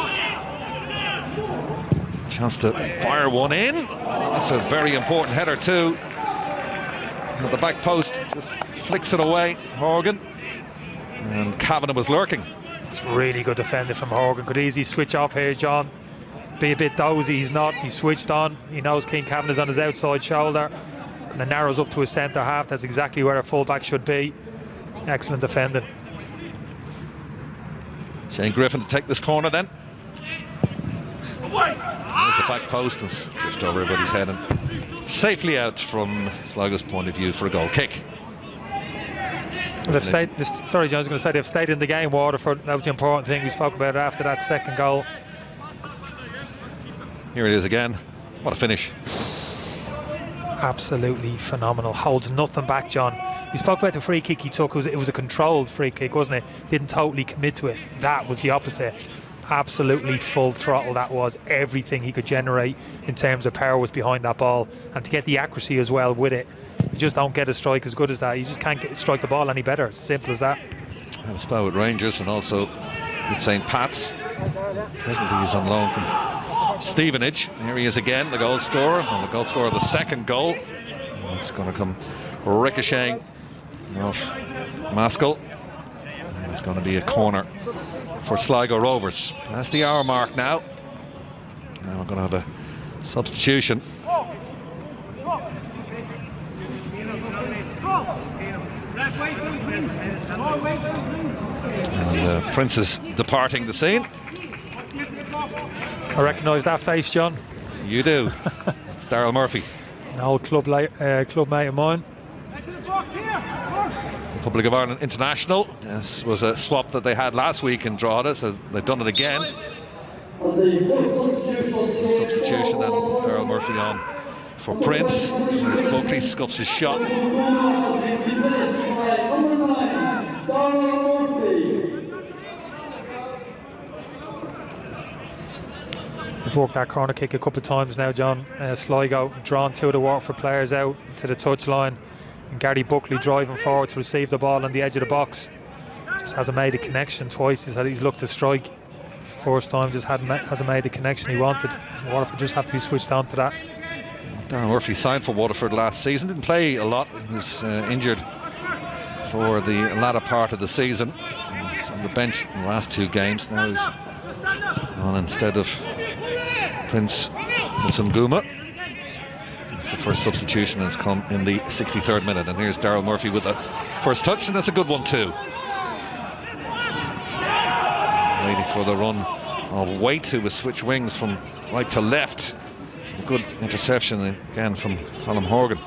Chance to fire one in. That's a very important header too. At the back post, just flicks it away. Horgan. And Kavanagh was lurking.
It's really good defending from Horgan. Could easily switch off here, John. Be a bit dozy. He's not. He's switched on. He knows King Kavanagh's on his outside shoulder. Kind of narrows up to his centre half. That's exactly where a fullback should be. Excellent defending.
Shane Griffin to take this corner then. There's the back post and just over everybody's head and safely out from Sligo's point of view for a goal kick.
They've stayed, sorry, John, I was going to say they've stayed in the game, Waterford. That was the important thing. We spoke about it after that second goal.
Here it is again. What a finish.
Absolutely phenomenal. Holds nothing back, John. You spoke about the free kick he took. It was a controlled free kick, wasn't it? Didn't totally commit to it. That was the opposite. Absolutely full throttle that was. Everything he could generate in terms of power was behind that ball. And to get the accuracy as well with it. You just don't get a strike as good as that. You just can't strike the ball any better. Simple as that.
And a spell with Rangers and also with St. Pat's. Presently he's on loan from Stevenage. Here he is again, the goal scorer. And the goal scorer of the second goal. And it's going to come ricocheting off Maskell. And it's going to be a corner for Sligo Rovers. That's the hour mark now. Now we're going to have a substitution. And Prince is departing the scene.
I recognise that face, John.
You do. It's Daryl Murphy.
An old club mate of mine.
Republic of Ireland international. This was a swap that they had last week in Drogheda, so they've done it again. Substitution, and Daryl Murphy on for Prince. As Buckley scuffs his shot.
They've worked that corner kick a couple of times now, John. Sligo drawn two of the Watford players out to the touchline, and Gary Buckley driving forward to receive the ball on the edge of the box. Just hasn't made a connection twice. He's looked to strike. First time just hasn't made the connection he wanted. Waterford just have to be switched on to that.
Darren Murphy signed for Waterford last season. Didn't play a lot. He was injured for the latter part of the season. He's on the bench in the last two games. Now he's on instead of Prince Musunguma. It's the first substitution that's come in the 63rd minute. And here's Daryl Murphy with the first touch, and that's a good one too. Waiting for the run of Waite, who was switch wings from right to left. A good interception again from Colm Horgan.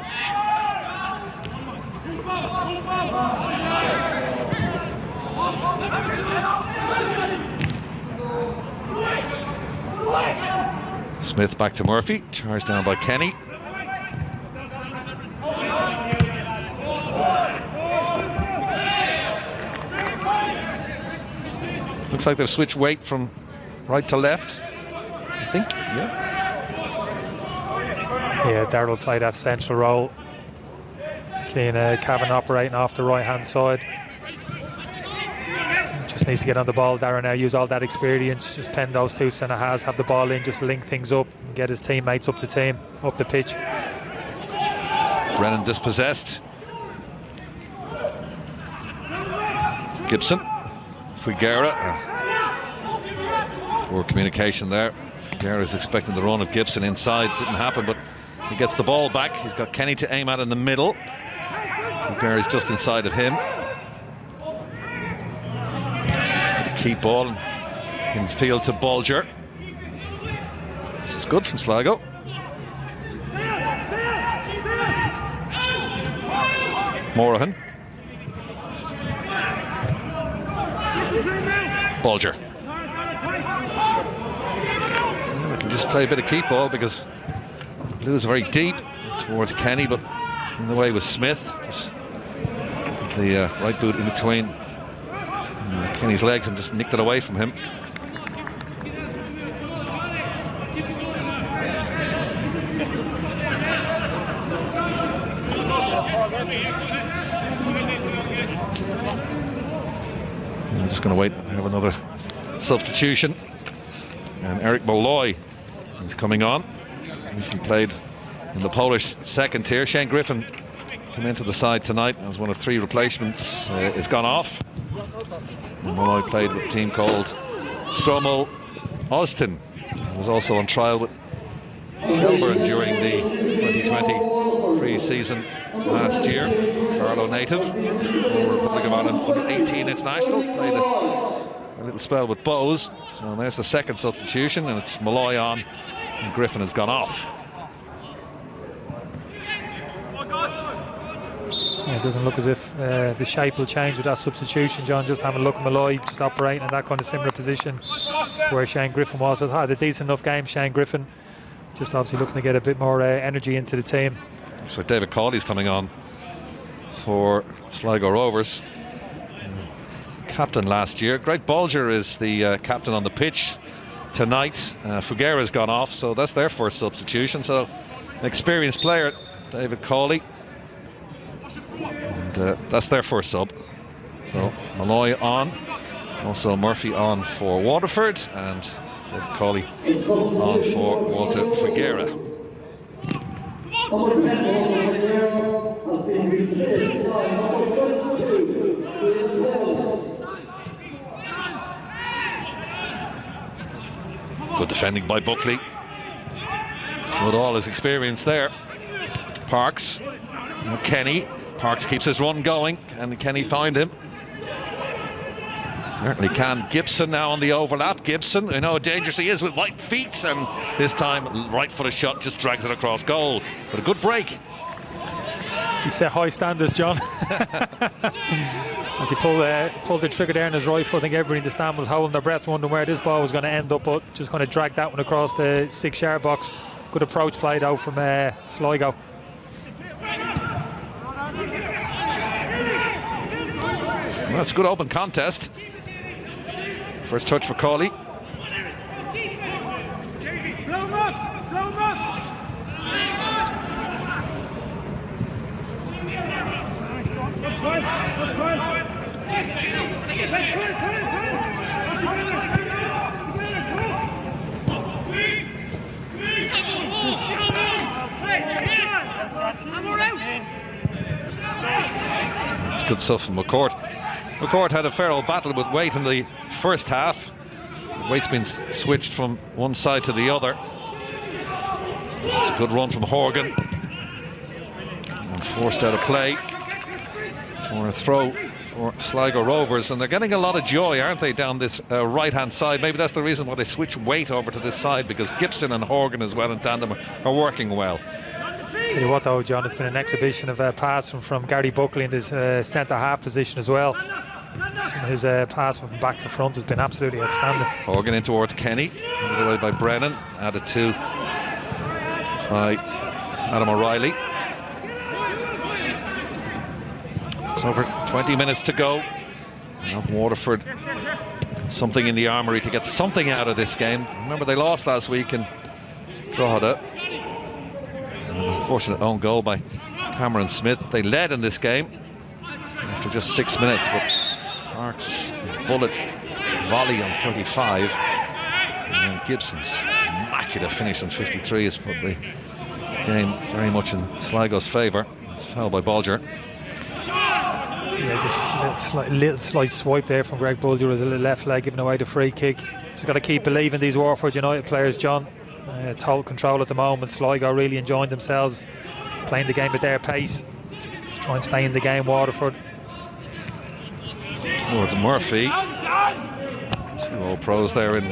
Smith back to Murphy, charged down by Kenny. Looks like they've switched Waite from right to left, I think, yeah.
Yeah, Darryl will play that central role. Cavan operating off the right-hand side. Just needs to get on the ball, Darren, now, use all that experience, just pen those two centre-halves, have the ball in, just link things up, and get his teammates up the pitch.
Brennan dispossessed. Gibson. Figuera. Poor communication there. Figuera is expecting the run of Gibson inside. Didn't happen, but he gets the ball back. He's got Kenny to aim at in the middle. Figuera is just inside of him. Keep ball in field to Bolger. This is good from Sligo. Morahan. Bolger. We can just play a bit of keep ball because Blues are very deep towards Kenny, but in the way was Smith. Just the right boot in between Kenny's legs and just nicked it away from him. I'm just going to wait and have another substitution. And Eric Molloy is coming on. He played in the Polish second tier. Shane Griffin came into the side tonight as one of three replacements. It's gone off. Molloy played with a team called Strommel Austin. He was also on trial with Shelburne during the 2020 pre-season last year. Carlow native, Republic of Ireland under-18 international. Played a little spell with Bowes. So there's the second substitution, and it's Molloy on, and Griffin has gone off.
Yeah, it doesn't look as if the shape will change with that substitution, John. Just having a look at Molloy, just operating in that kind of similar position to where Shane Griffin was. But had a decent enough game, Shane Griffin. Just obviously looking to get a bit more energy into the team.
So David Cawley's coming on for Sligo Rovers. Captain last year. Greg Bolger is the captain on the pitch tonight. Figuera's gone off, so that's their first substitution. So an experienced player, David Cawley. And that's their first sub. So Molloy on, also Murphy on for Waterford, and David Cawley on for Walter Figuera. Good defending by Buckley. Showed all his experience there. Parks, Kenny. Parks keeps his run going, and can he find him? Certainly can. Gibson now on the overlap. Gibson, you know how dangerous he is with light feet, and this time right-footed shot just drags it across goal. But a good break.
He set high standards, John. As he pulled the trigger there in his right foot, I think everybody in the stand was holding their breath, wondering where this ball was going to end up, but just going to drag that one across the 6-yard box. Good approach played out from Sligo.
Well, it's a good open contest. First touch for Cawley. It's good stuff from McCourt. McCourt had a fair old battle with Waite in the first half. Waite's been switched from one side to the other. It's a good run from Horgan. And forced out of play for a throw for Sligo Rovers. And they're getting a lot of joy, aren't they, down this right-hand side. Maybe that's the reason why they switch Waite over to this side, because Gibson and Horgan as well in tandem are working well.
Tell you what though, John, it's been an exhibition of pass from Gary Buckley in this centre-half position as well. Some of his pass from back to front has been absolutely outstanding.
Horgan in towards Kenny, handed away by Brennan, added to by Adam O'Reilly. It's over 20 minutes to go. Now Waterford, something in the armoury to get something out of this game. Remember, they lost last week in Drogheda. An unfortunate own goal by Cameron Smith. They led in this game after just 6 minutes, but Parks' bullet volley on 35, and then Gibson's immaculate finish on 53 has put the game very much in Sligo's favour. It's fouled by Bolger.
Yeah, just a little slight swipe there from Greg Bolger as a left leg giving away the free kick. Just got to keep believing these Watford United players, John. Total control at the moment. Sligo really enjoying themselves, playing the game at their pace. Just try and stay in the game, Waterford.
Towards Murphy. Two old pros there in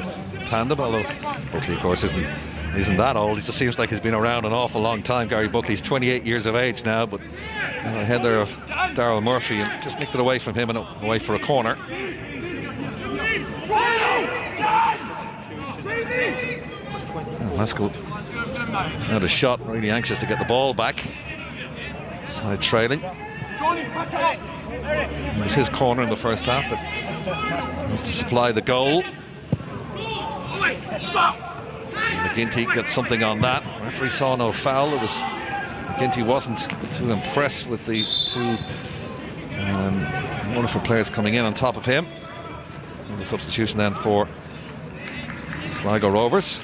tandem, although Buckley, of course, isn't that old. He just seems like he's been around an awful long time. Gary Buckley's 28 years of age now, but ahead there of Darryl Murphy, and just nicked it away from him and away for a corner. Maskell had a shot, really anxious to get the ball back. Side trailing. It was his corner in the first half, but to supply the goal. McGinty gets something on that. Referee saw no foul. It was McGinty wasn't too impressed with the two wonderful players coming in on top of him. And the substitution then for Sligo Rovers.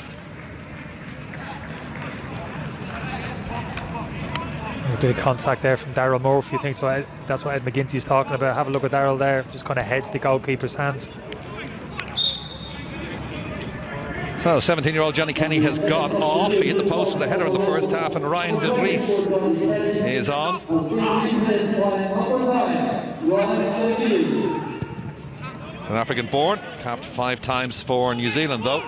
A bit of contact there from Darryl Murphy. I think so. That's what Ed McGinty's talking about. Have a look at Darryl there. Just kind of heads the goalkeeper's hands.
So 17-year-old Johnny Kenny has gone off. He hit the post with a header in the first half, and Ryan De Vries is on. South African born, capped 5 times for New Zealand though.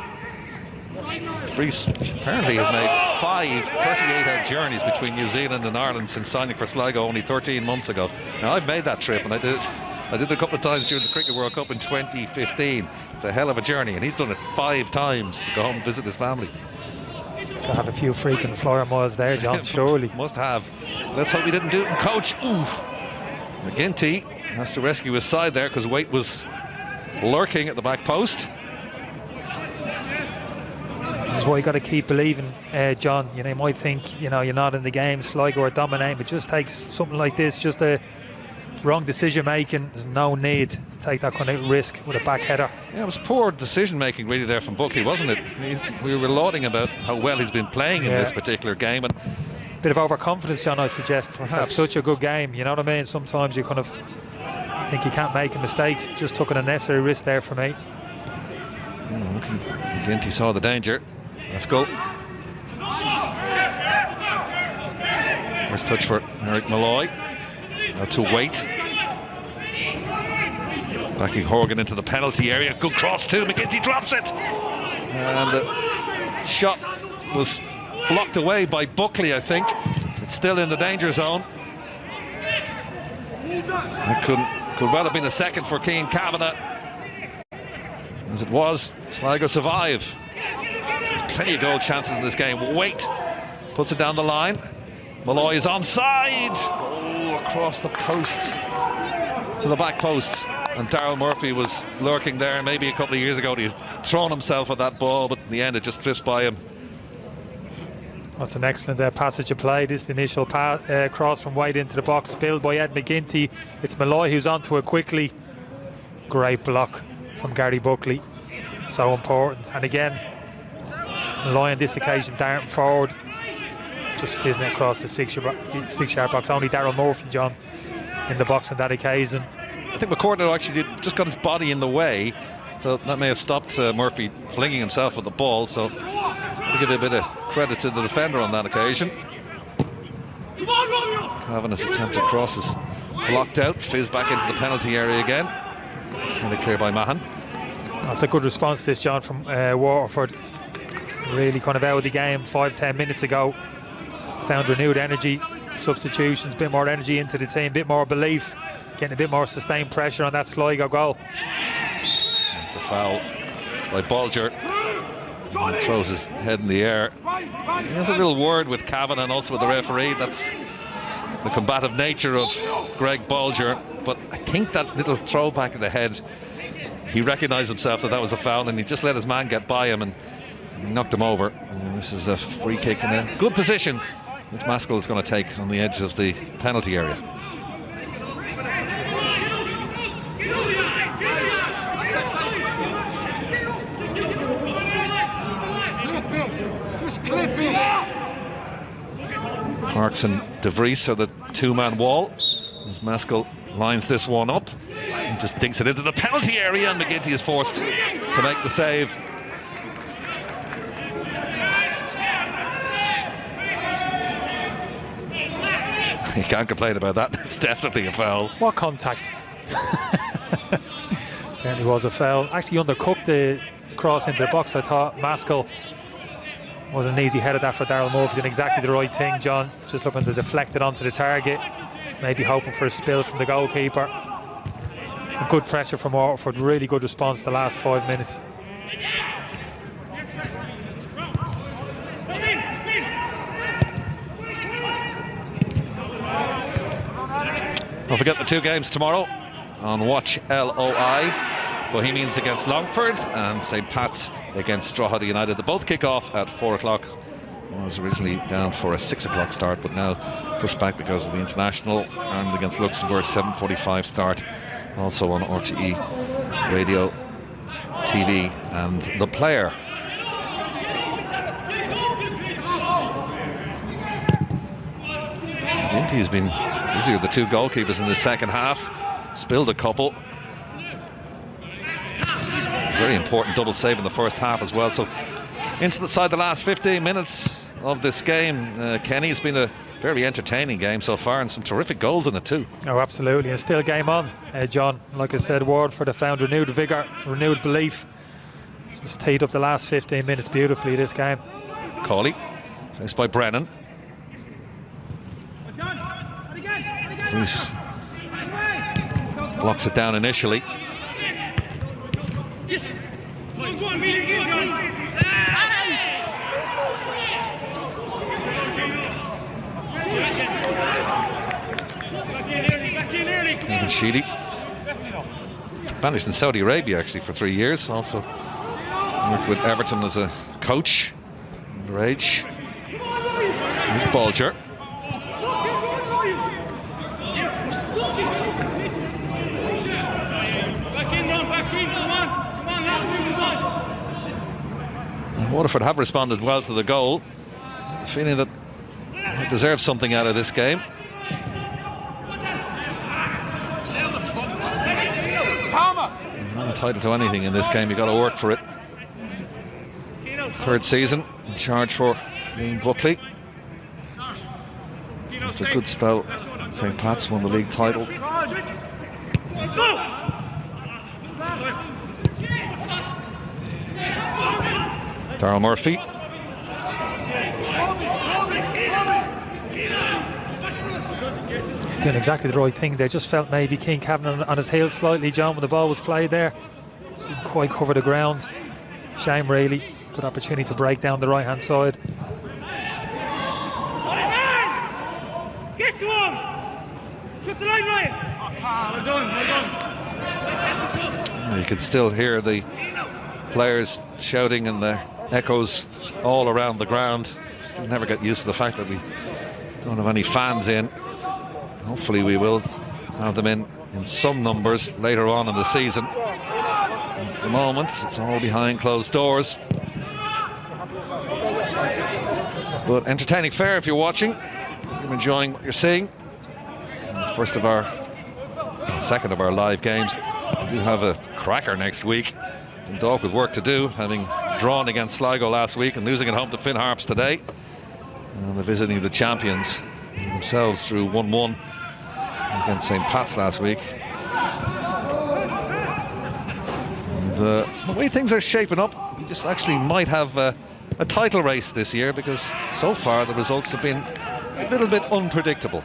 Vries apparently has made 5 38-hour journeys between New Zealand and Ireland since signing for Sligo only 13 months ago. Now I've made that trip, and I did it a couple of times during the Cricket World Cup in 2015. It's a hell of a journey, and he's done it 5 times to go home and visit his family.
He's got to have a few freaking flyer miles there, John, surely.
Must have. Let's hope he didn't do it in coach. Ooh. McGinty has to rescue his side there because Waite was lurking at the back post.
This is why you got to keep believing, John. You know, you might think, you know, you're not in the game, Sligo are dominating, but it just takes something like this, just a wrong decision making. There's no need to take that kind of risk with a back header.
Yeah, it was poor decision making really there from Buckley, wasn't it? We were lauding about how well he's been playing in this particular game, and
bit of overconfidence, John, I suggest. That's such a good game, you know what I mean? Sometimes you kind of think you can't make a mistake. Just took an unnecessary risk there for me.
McGinty saw the danger. Let's go. First touch for Eric Malloy. Now to Wait. Backing Horgan into the penalty area. Good cross too. McGinty drops it. And the shot was blocked away by Buckley, I think. It's still in the danger zone. It could well have been a second for Cian Kavanagh. As it was, Sligo survive. There's plenty of goal chances in this game. Wait, puts it down the line. Malloy is onside. Oh, across the post to the back post. And Daryl Murphy was lurking there. Maybe a couple of years ago he had thrown himself at that ball, but in the end it just drifts by him.
That's an excellent passage of play. This is the initial cross from White into the box, spilled by Ed McGinty. It's Malloy who's onto it quickly. Great block from Gary Buckley. So important. And again, Malloy on this occasion darting forward, just fizzing it across the 6-yard box. Only Daryl Murphy, John, in the box on that occasion.
I think McCordle actually just got his body in the way, so that may have stopped Murphy flinging himself with the ball. So to give a bit of credit to the defender on that occasion. Kavanagh's attempt to cross is blocked out, fizz back into the penalty area again, and clear by Mahan.
That's a good response to this, John, from Waterford. Really kind of out of the game 5-10 minutes ago. Found renewed energy, substitutions, a bit more energy into the team, a bit more belief, getting a bit more sustained pressure on that Sligo goal.
It's a foul by Bolger. He throws his head in the air. He has a little word with Kavanagh and also with the referee. That's the combative nature of Greg Bolger. But I think that little throw back of the head, he recognised himself that was a foul, and he just let his man get by him and knocked him over. And this is a free kick in a good position, which Maskell is going to take on the edge of the penalty area. Parks and De Vries are the two-man wall as Maskell lines this one up and just dinks it into the penalty area, and McGinty is forced to make the save. You can't complain about that. It's definitely a foul.
What contact? Certainly was a foul. Actually undercooked the cross into the box. I thought Maskell wasn't an easy head of that for Daryl Murphy, doing exactly the right thing, John. Just looking to deflect it onto the target, maybe hoping for a spill from the goalkeeper. And good pressure from Watford, really good response the last 5 minutes.
Don't forget the two games tomorrow on Watch LOI. Bohemians against Longford and St. Pat's against Drogheda United. They both kick off at 4 o'clock. It was originally down for a 6 o'clock start, but now pushed back because of the international. Ireland against Luxembourg, 7:45 start. Also on RTE Radio, TV and The Player. Indy's been busy with the two goalkeepers in the second half. Spilled a couple. Very important double save in the first half as well. So inside the last 15 minutes of this game, Kenny, it's been a very entertaining game so far, and some terrific goals in it too.
Oh, absolutely, and still game on, John. Like I said, Watford have found renewed vigour, renewed belief. Just teed up the last 15 minutes beautifully this game.
Cawley, faced by Brennan. Bruce blocks it down initially. Sheedy, banished in Saudi Arabia actually for 3 years. Also worked with Everton as a coach underage. Here's Bolger. Waterford have responded well to the goal, feeling that they deserve something out of this game. Not entitled to anything in this game, you've got to work for it. Third season in charge for Liam Buckley. After a good spell, St. Pat's won the league title. Darryl Murphy.
Doing exactly the right thing. They just felt maybe King Cavan on his heels slightly, John, when the ball was played there. Just didn't quite cover the ground. Shame, really. Good opportunity to break down the right-hand side.
Get to him! Shut the line, Ryan! Well done, well done.
You can still hear the players shouting and the echoes all around the ground. Still never get used to the fact that we don't have any fans in. Hopefully we will have them in some numbers later on in the season. At the moment, it's all behind closed doors. But entertaining fare if you're watching. You're enjoying what you're seeing. Second of our live games. We have a cracker next week. Dundalk with work to do, having drawn against Sligo last week and losing at home to Finn Harps today. And they're visiting the champions themselves through 1-1 against St. Pat's last week. And the way things are shaping up, we just actually might have a title race this year, because so far the results have been a little bit unpredictable.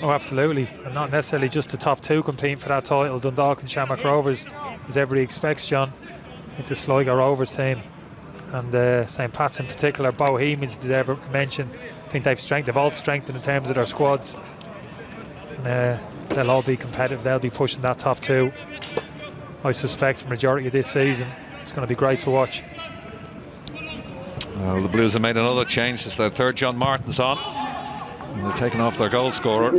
Oh, absolutely. And not necessarily just the top two competing for that title, Dundalk and Shamrock Rovers, as everybody expects, John. I think the Sligo Rovers team and St. Pat's in particular, Bohemians deserve a mention. I think they've all strengthened in terms of their squads. And they'll all be competitive. They'll be pushing that top two, I suspect, for the majority of this season. It's going to be great to watch.
Well, the Blues have made another change. It's their third. John Martin's on. And they're taking off their goal scorer. So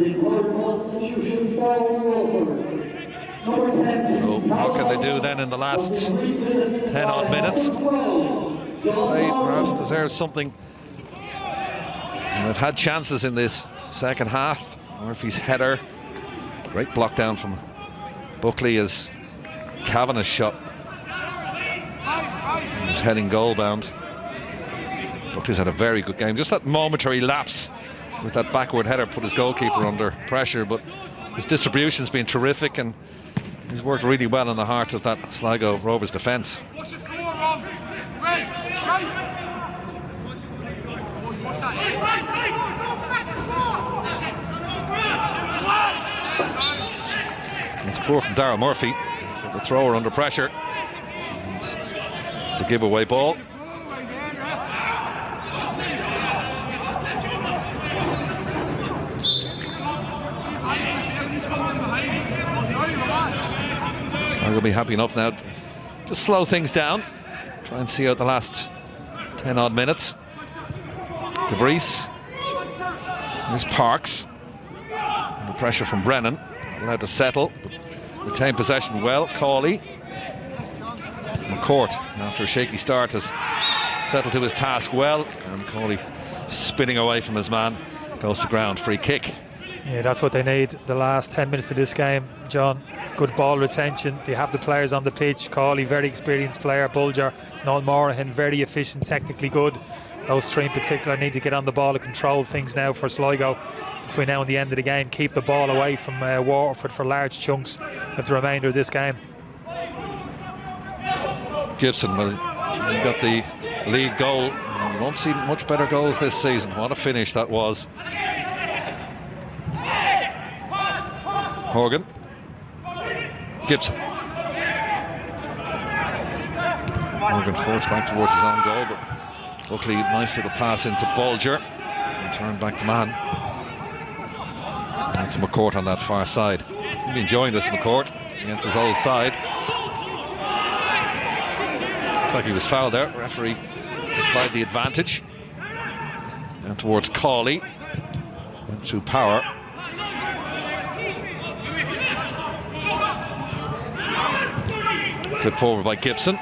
what can they do then in the last 10 odd minutes? They perhaps deserve something. And they've had chances in this second half. Murphy's header, great block down from Buckley as Kavanagh's shot. He's heading goal bound. Buckley's had a very good game. Just that momentary lapse with that backward header put his goalkeeper under pressure, but his distribution's been terrific and he's worked really well in the heart of that Sligo Rovers defence. It's poor from Darryl Murphy, the thrower under pressure. It's a giveaway ball. I'm going to be happy enough now to just slow things down, try and see out the last 10 odd minutes. DeVries, there's Parks, under pressure from Brennan, allowed to settle, retain possession well. Cawley, McCourt, after a shaky start, has settled to his task well, and Cawley spinning away from his man, goes to ground, free kick.
Yeah, that's what they need the last 10 minutes of this game, John. Good ball retention. They have the players on the pitch. Cawley, very experienced player. Bulger, Noel Morahan, very efficient, technically good. Those three in particular need to get on the ball and control things now for Sligo between now and the end of the game. Keep the ball away from Wateford for large chunks of the remainder of this game.
Gibson, well, he got the lead goal. We won't see much better goals this season. What a finish that was. Horgan, Gibson. Horgan forced back towards his own goal, but Buckley, nice little pass into Bulger and turned back to man. And to McCourt on that far side. He'll be enjoying this, McCourt, against his old side. Looks like he was fouled there. Referee applied the advantage. And towards Cawley, went through Power. Clipped forward by Gibson.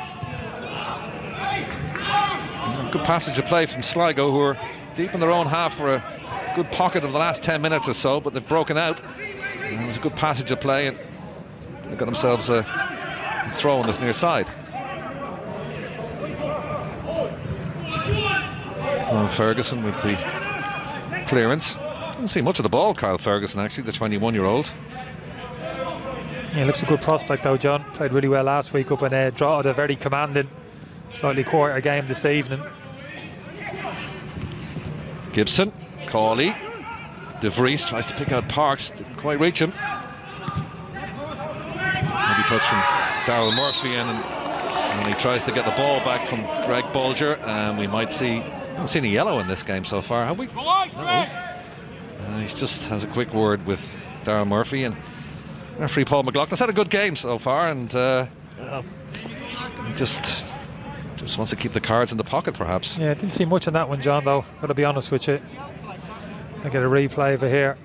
Good passage of play from Sligo, who are deep in their own half for a good pocket of the last 10 minutes or so, but they've broken out. And it was a good passage of play, and they've got themselves a throw on this near side. Ferguson with the clearance. Didn't see much of the ball, Kyle Ferguson, actually, the 21-year-old.
Yeah, looks a good prospect though, John. Played really well last week up in Drogheda, a very commanding, slightly quieter game this evening.
Gibson, Cawley, De Vries tries to pick out Parks, didn't quite reach him. Maybe touch from Darryl Murphy, and he tries to get the ball back from Greg Bulger, and we might see, haven't seen a yellow in this game so far, have we? No. He just has a quick word with Darryl Murphy, and referee Paul McLaughlin's had a good game so far, and he just wants to keep the cards in the pocket, perhaps.
Yeah, I didn't see much on that one, John, though. Gotta be honest with you. I get a replay over here.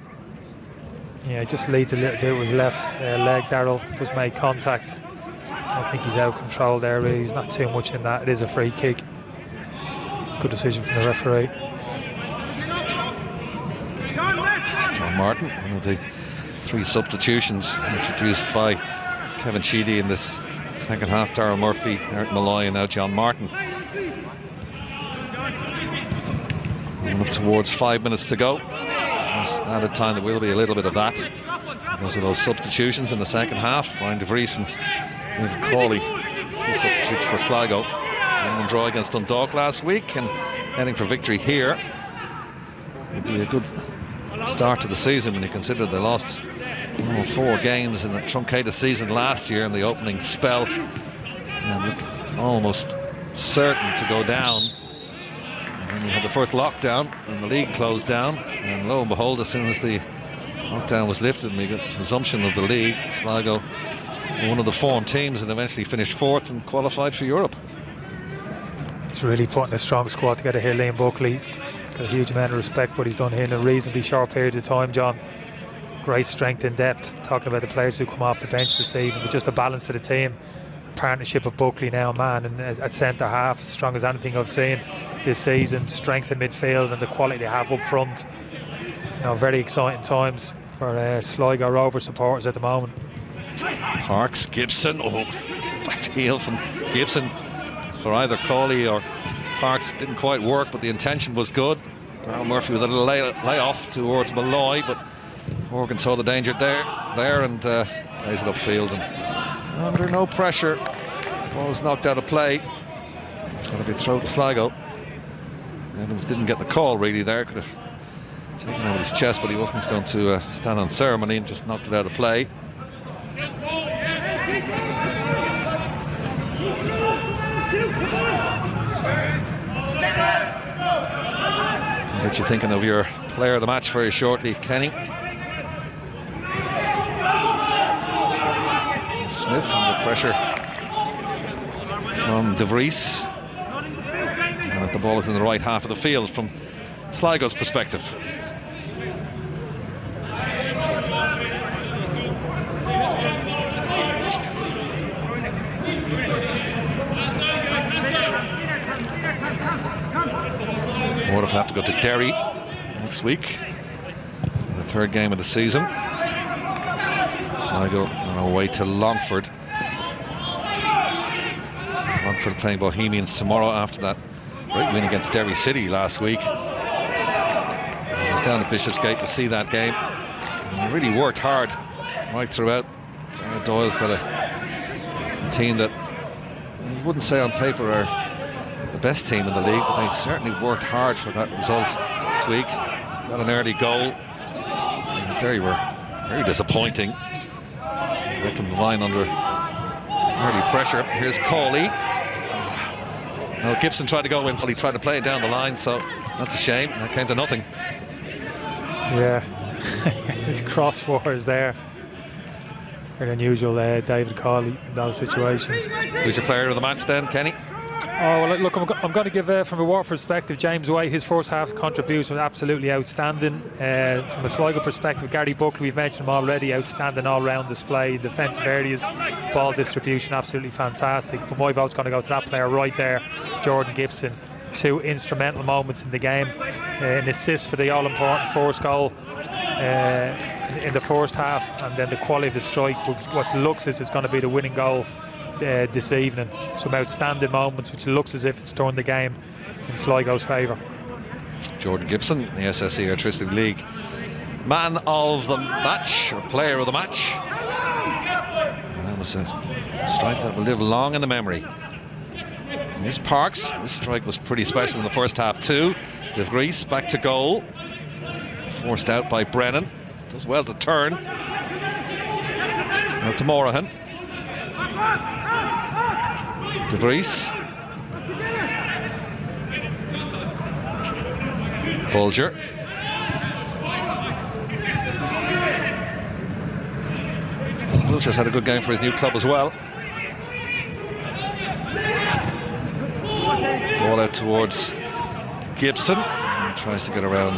Yeah, it just leads a little bit with his left leg. Darryl just made contact. I think he's out of control there, really. He's not too much in that. It is a free kick. Good decision from the referee.
John Martin, one of the 3 substitutions introduced by Kevin Sheedy in this second half. Darryl Murphy, Eric Malloy, and now John Martin. Up towards 5 minutes to go. Added time, there will be a little bit of that because of those substitutions in the second half. Ryan De Vries and David Cawley, 2 substitutes for Sligo. 1-1 draw against Dundalk last week, and heading for victory here. It'd be a good start to the season when you consider they lost 4 games in a truncated season last year in the opening spell, and looked almost certain to go down. And we had the first lockdown and the league closed down, and lo and behold, as soon as the lockdown was lifted and we got resumption of the league, Sligo were one of the form teams and eventually finished 4th and qualified for Europe.
He's really putting a strong squad together here, Liam Buckley. Got a huge amount of respect what he's done here in a reasonably short period of time, John. Great strength and depth. Talking about the players who come off the bench this evening, but just the balance of the team. Partnership of Buckley now, man, and at centre half, as strong as anything I've seen this season. Strength in midfield and the quality they have up front. You know, very exciting times for Sligo Rovers supporters at the moment.
Parks, Gibson, back heel from Gibson for either Cawley or Parks. Didn't quite work, but the intention was good. Darryl Murphy with a little layoff towards Malloy, but Morgan saw the danger there and plays it upfield, and under no pressure, ball was knocked out of play. It's going to be thrown to Sligo. Evans didn't get the call really there, could have taken out his chest, but he wasn't going to stand on ceremony and just knocked it out of play. I'll get you thinking of your player of the match very shortly, Kenny. Smith under pressure from De Vries, and the ball is in the right half of the field from Sligo's perspective. Waterford have to go to Derry next week, the 3rd game of the season. Sligo on our way to Longford. Longford playing Bohemians tomorrow after that great win against Derry City last week. I was down at Bishopsgate to see that game. And really worked hard right throughout. Doyle's got a team that you wouldn't say on paper are the best team in the league, but they certainly worked hard for that result this week. Got an early goal. And Derry were very disappointing. Declan Devine under early pressure. Here's Cawley. No, Gibson tried to go in, so he tried to play it down the line, so that's a shame. That came to nothing.
Yeah, his crosswires there. Very unusual, David Cawley in those situations.
Who's your player of the match then, Kenny?
Oh, well, look, I'm going to give, from a Watford perspective, James White, his first half contribution was absolutely outstanding. From a Sligo perspective, Gary Buckley, we've mentioned him already, outstanding all-round display, defensive areas, ball distribution, absolutely fantastic. But my vote's going to go to that player right there, Jordan Gibson. 2 instrumental moments in the game. An assist for the all-important first goal in the first half, and then the quality of the strike, what looks as it's going to be the winning goal this evening. Some outstanding moments which looks as if it's turned the game in Sligo's favour.
Jordan Gibson, the SSE Artistic League man of the match, or player of the match. And that was a strike that will live long in the memory. Here's Parks. This strike was pretty special in the first half too. De Vries back to goal. Forced out by Brennan. Does well to turn. Out to Morahan. De Vries. Bulger. Bulger's had a good game for his new club as well. Ball out towards Gibson. He tries to get around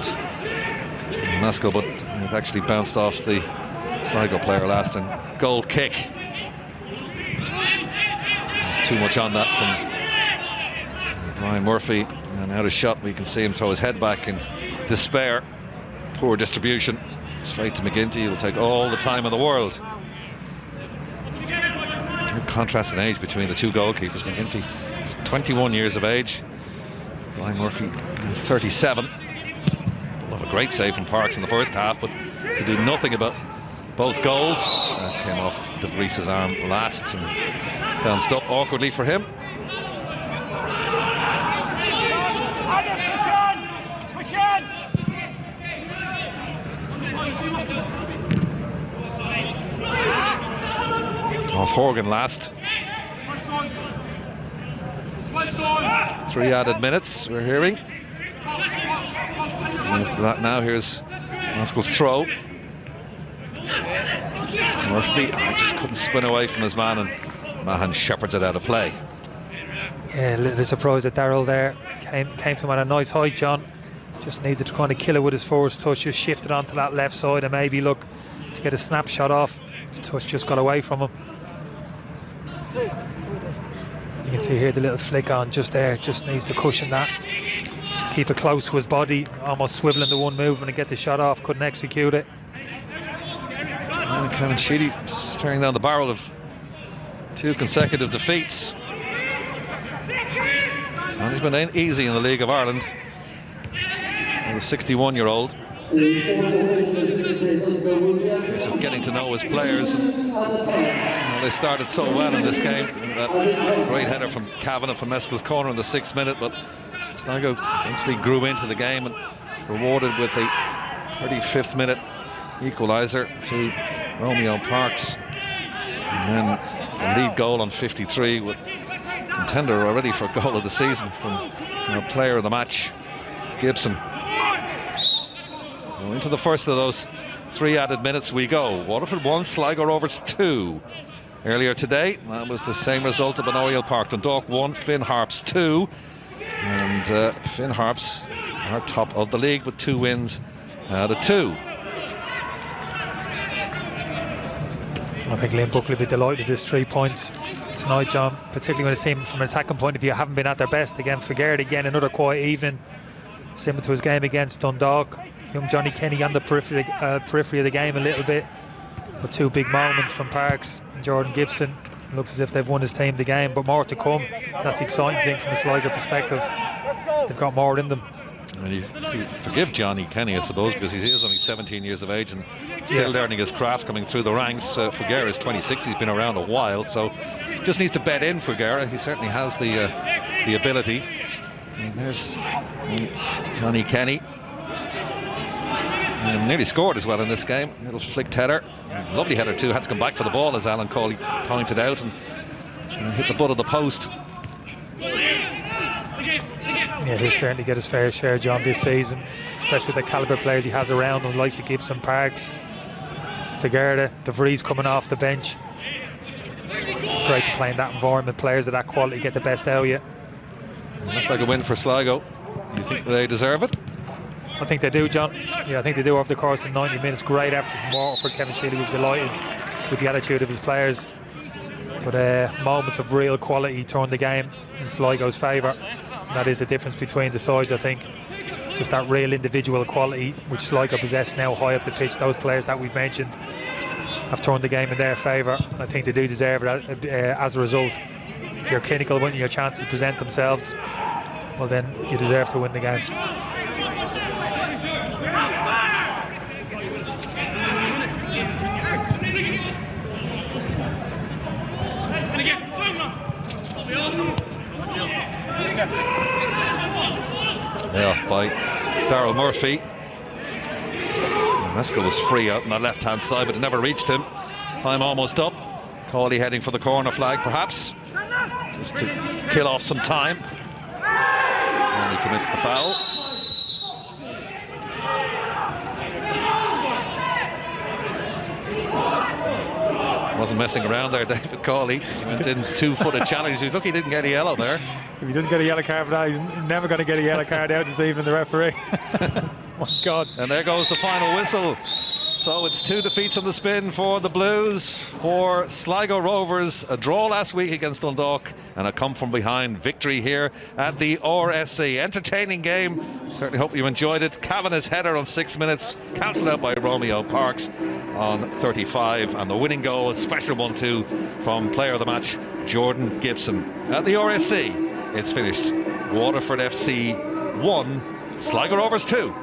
Masco, but it actually bounced off the Sligo player last, and goal kick. There's too much on that from Ryan Murphy, and out of shot we can see him throw his head back in despair. Poor distribution straight to McGinty. He'll take all the time in the world. Good contrast in age between the two goalkeepers. McGinty 21 years of age, Ryan Murphy 37. Pulled off a great save from Parks in the first half, but he did nothing about both goals. That came off De Vries' arm last and bounced up awkwardly for him. Off Horgan last. 3 added minutes we're hearing. And after that now, here's Maskell's throw. Murphy just couldn't spin away from his man, and Mahan shepherds it out of play.
Yeah, a little surprised that Darrell there came to him at a nice height, John. Just needed to kind of kill it with his first touch, just shifted onto that left side and maybe look to get a snapshot off. The touch just got away from him. You can see here the little flick on just there, just needs to cushion that. Keep it close to his body, almost swiveling to one movement and get the shot off, couldn't execute it.
And Kevin Sheedy staring down the barrel of 2 consecutive defeats. And he's been easy in the League of Ireland. The 61-year-old. Case of getting to know his players, and they started so well in this game. That great header from Kavanagh from Mescal's corner in the 6th minute, but Sligo eventually grew into the game and rewarded with a 35th minute equaliser to Romeo Parks, and then the lead goal on 53, with contender already for goal of the season from player of the match, Gibson. So into the first of those 3 added minutes we go. Waterford 1, Sligo Rovers 2. Earlier today, that was the same result up in Oriel Park. Dundalk 1, Finn Harps 2. And Finn Harps are top of the league with 2 wins out of 2.
I think Liam Buckley will be delighted with his 3 points tonight, John, particularly when it's seen from an attacking point of view, haven't been at their best. Again, Figueroa again, another quiet evening, similar to his game against Dundalk. Young Johnny Kenny on the periphery of the game a little bit, but 2 big moments from Parks and Jordan Gibson. It looks as if they've won his team the game, but more to come. That's the exciting thing from a Sligo perspective. They've got more in them.
And you forgive Johnny Kenny, I suppose, because he is only 17 years of age and still learning his craft, coming through the ranks. Figueroa is 26, he's been around a while, so just needs to bed in Figueroa. He certainly has the ability. And there's Johnny Kenny. And nearly scored as well in this game. Little flicked header. Lovely header too. Had to come back for the ball, as Alan Cawley pointed out, and hit the butt of the post.
Yeah, he'll certainly get his fair share, John, this season, especially with the calibre of players he has around him, likes of Gibson, Parks, Figueroa, De Vries coming off the bench. Great to play in that environment. Players of that quality get the best out of you.
Looks like a win for Sligo. You think they deserve it?
I think they do, John. Yeah, I think they do over the course of 90 minutes. Great effort from Watford. Kevin Sheely was delighted with the attitude of his players. But moments of real quality turned the game in Sligo's favour. That is the difference between the sides, I think. Just that real individual quality which Sligo possess now high up the pitch. Those players that we've mentioned have turned the game in their favour. I think they do deserve it as a result. If you're clinical when your chances present themselves, well then you deserve to win the game.
Daryl Murphy. Mesco was free out on the left-hand side, but it never reached him. Time almost up. Cawley heading for the corner flag, perhaps, just to kill off some time. And he commits the foul. Wasn't messing around there, David Cawley. He went in 2-footed challenge. He's lucky he didn't get a yellow there.
If he doesn't get a yellow card for that, he's never going to get a yellow card out this evening, the referee. My God.
And there goes the final whistle. So it's 2 defeats on the spin for the Blues. For Sligo Rovers, a draw last week against Dundalk and a come-from-behind victory here at the RSC. Entertaining game. Certainly hope you enjoyed it. Kavanagh's header on 6 minutes, cancelled out by Romeo Parks on 35. And the winning goal, a special one too, from player of the match, Jordan Gibson. At the RSC, it's finished. Waterford FC 1, Sligo Rovers 2.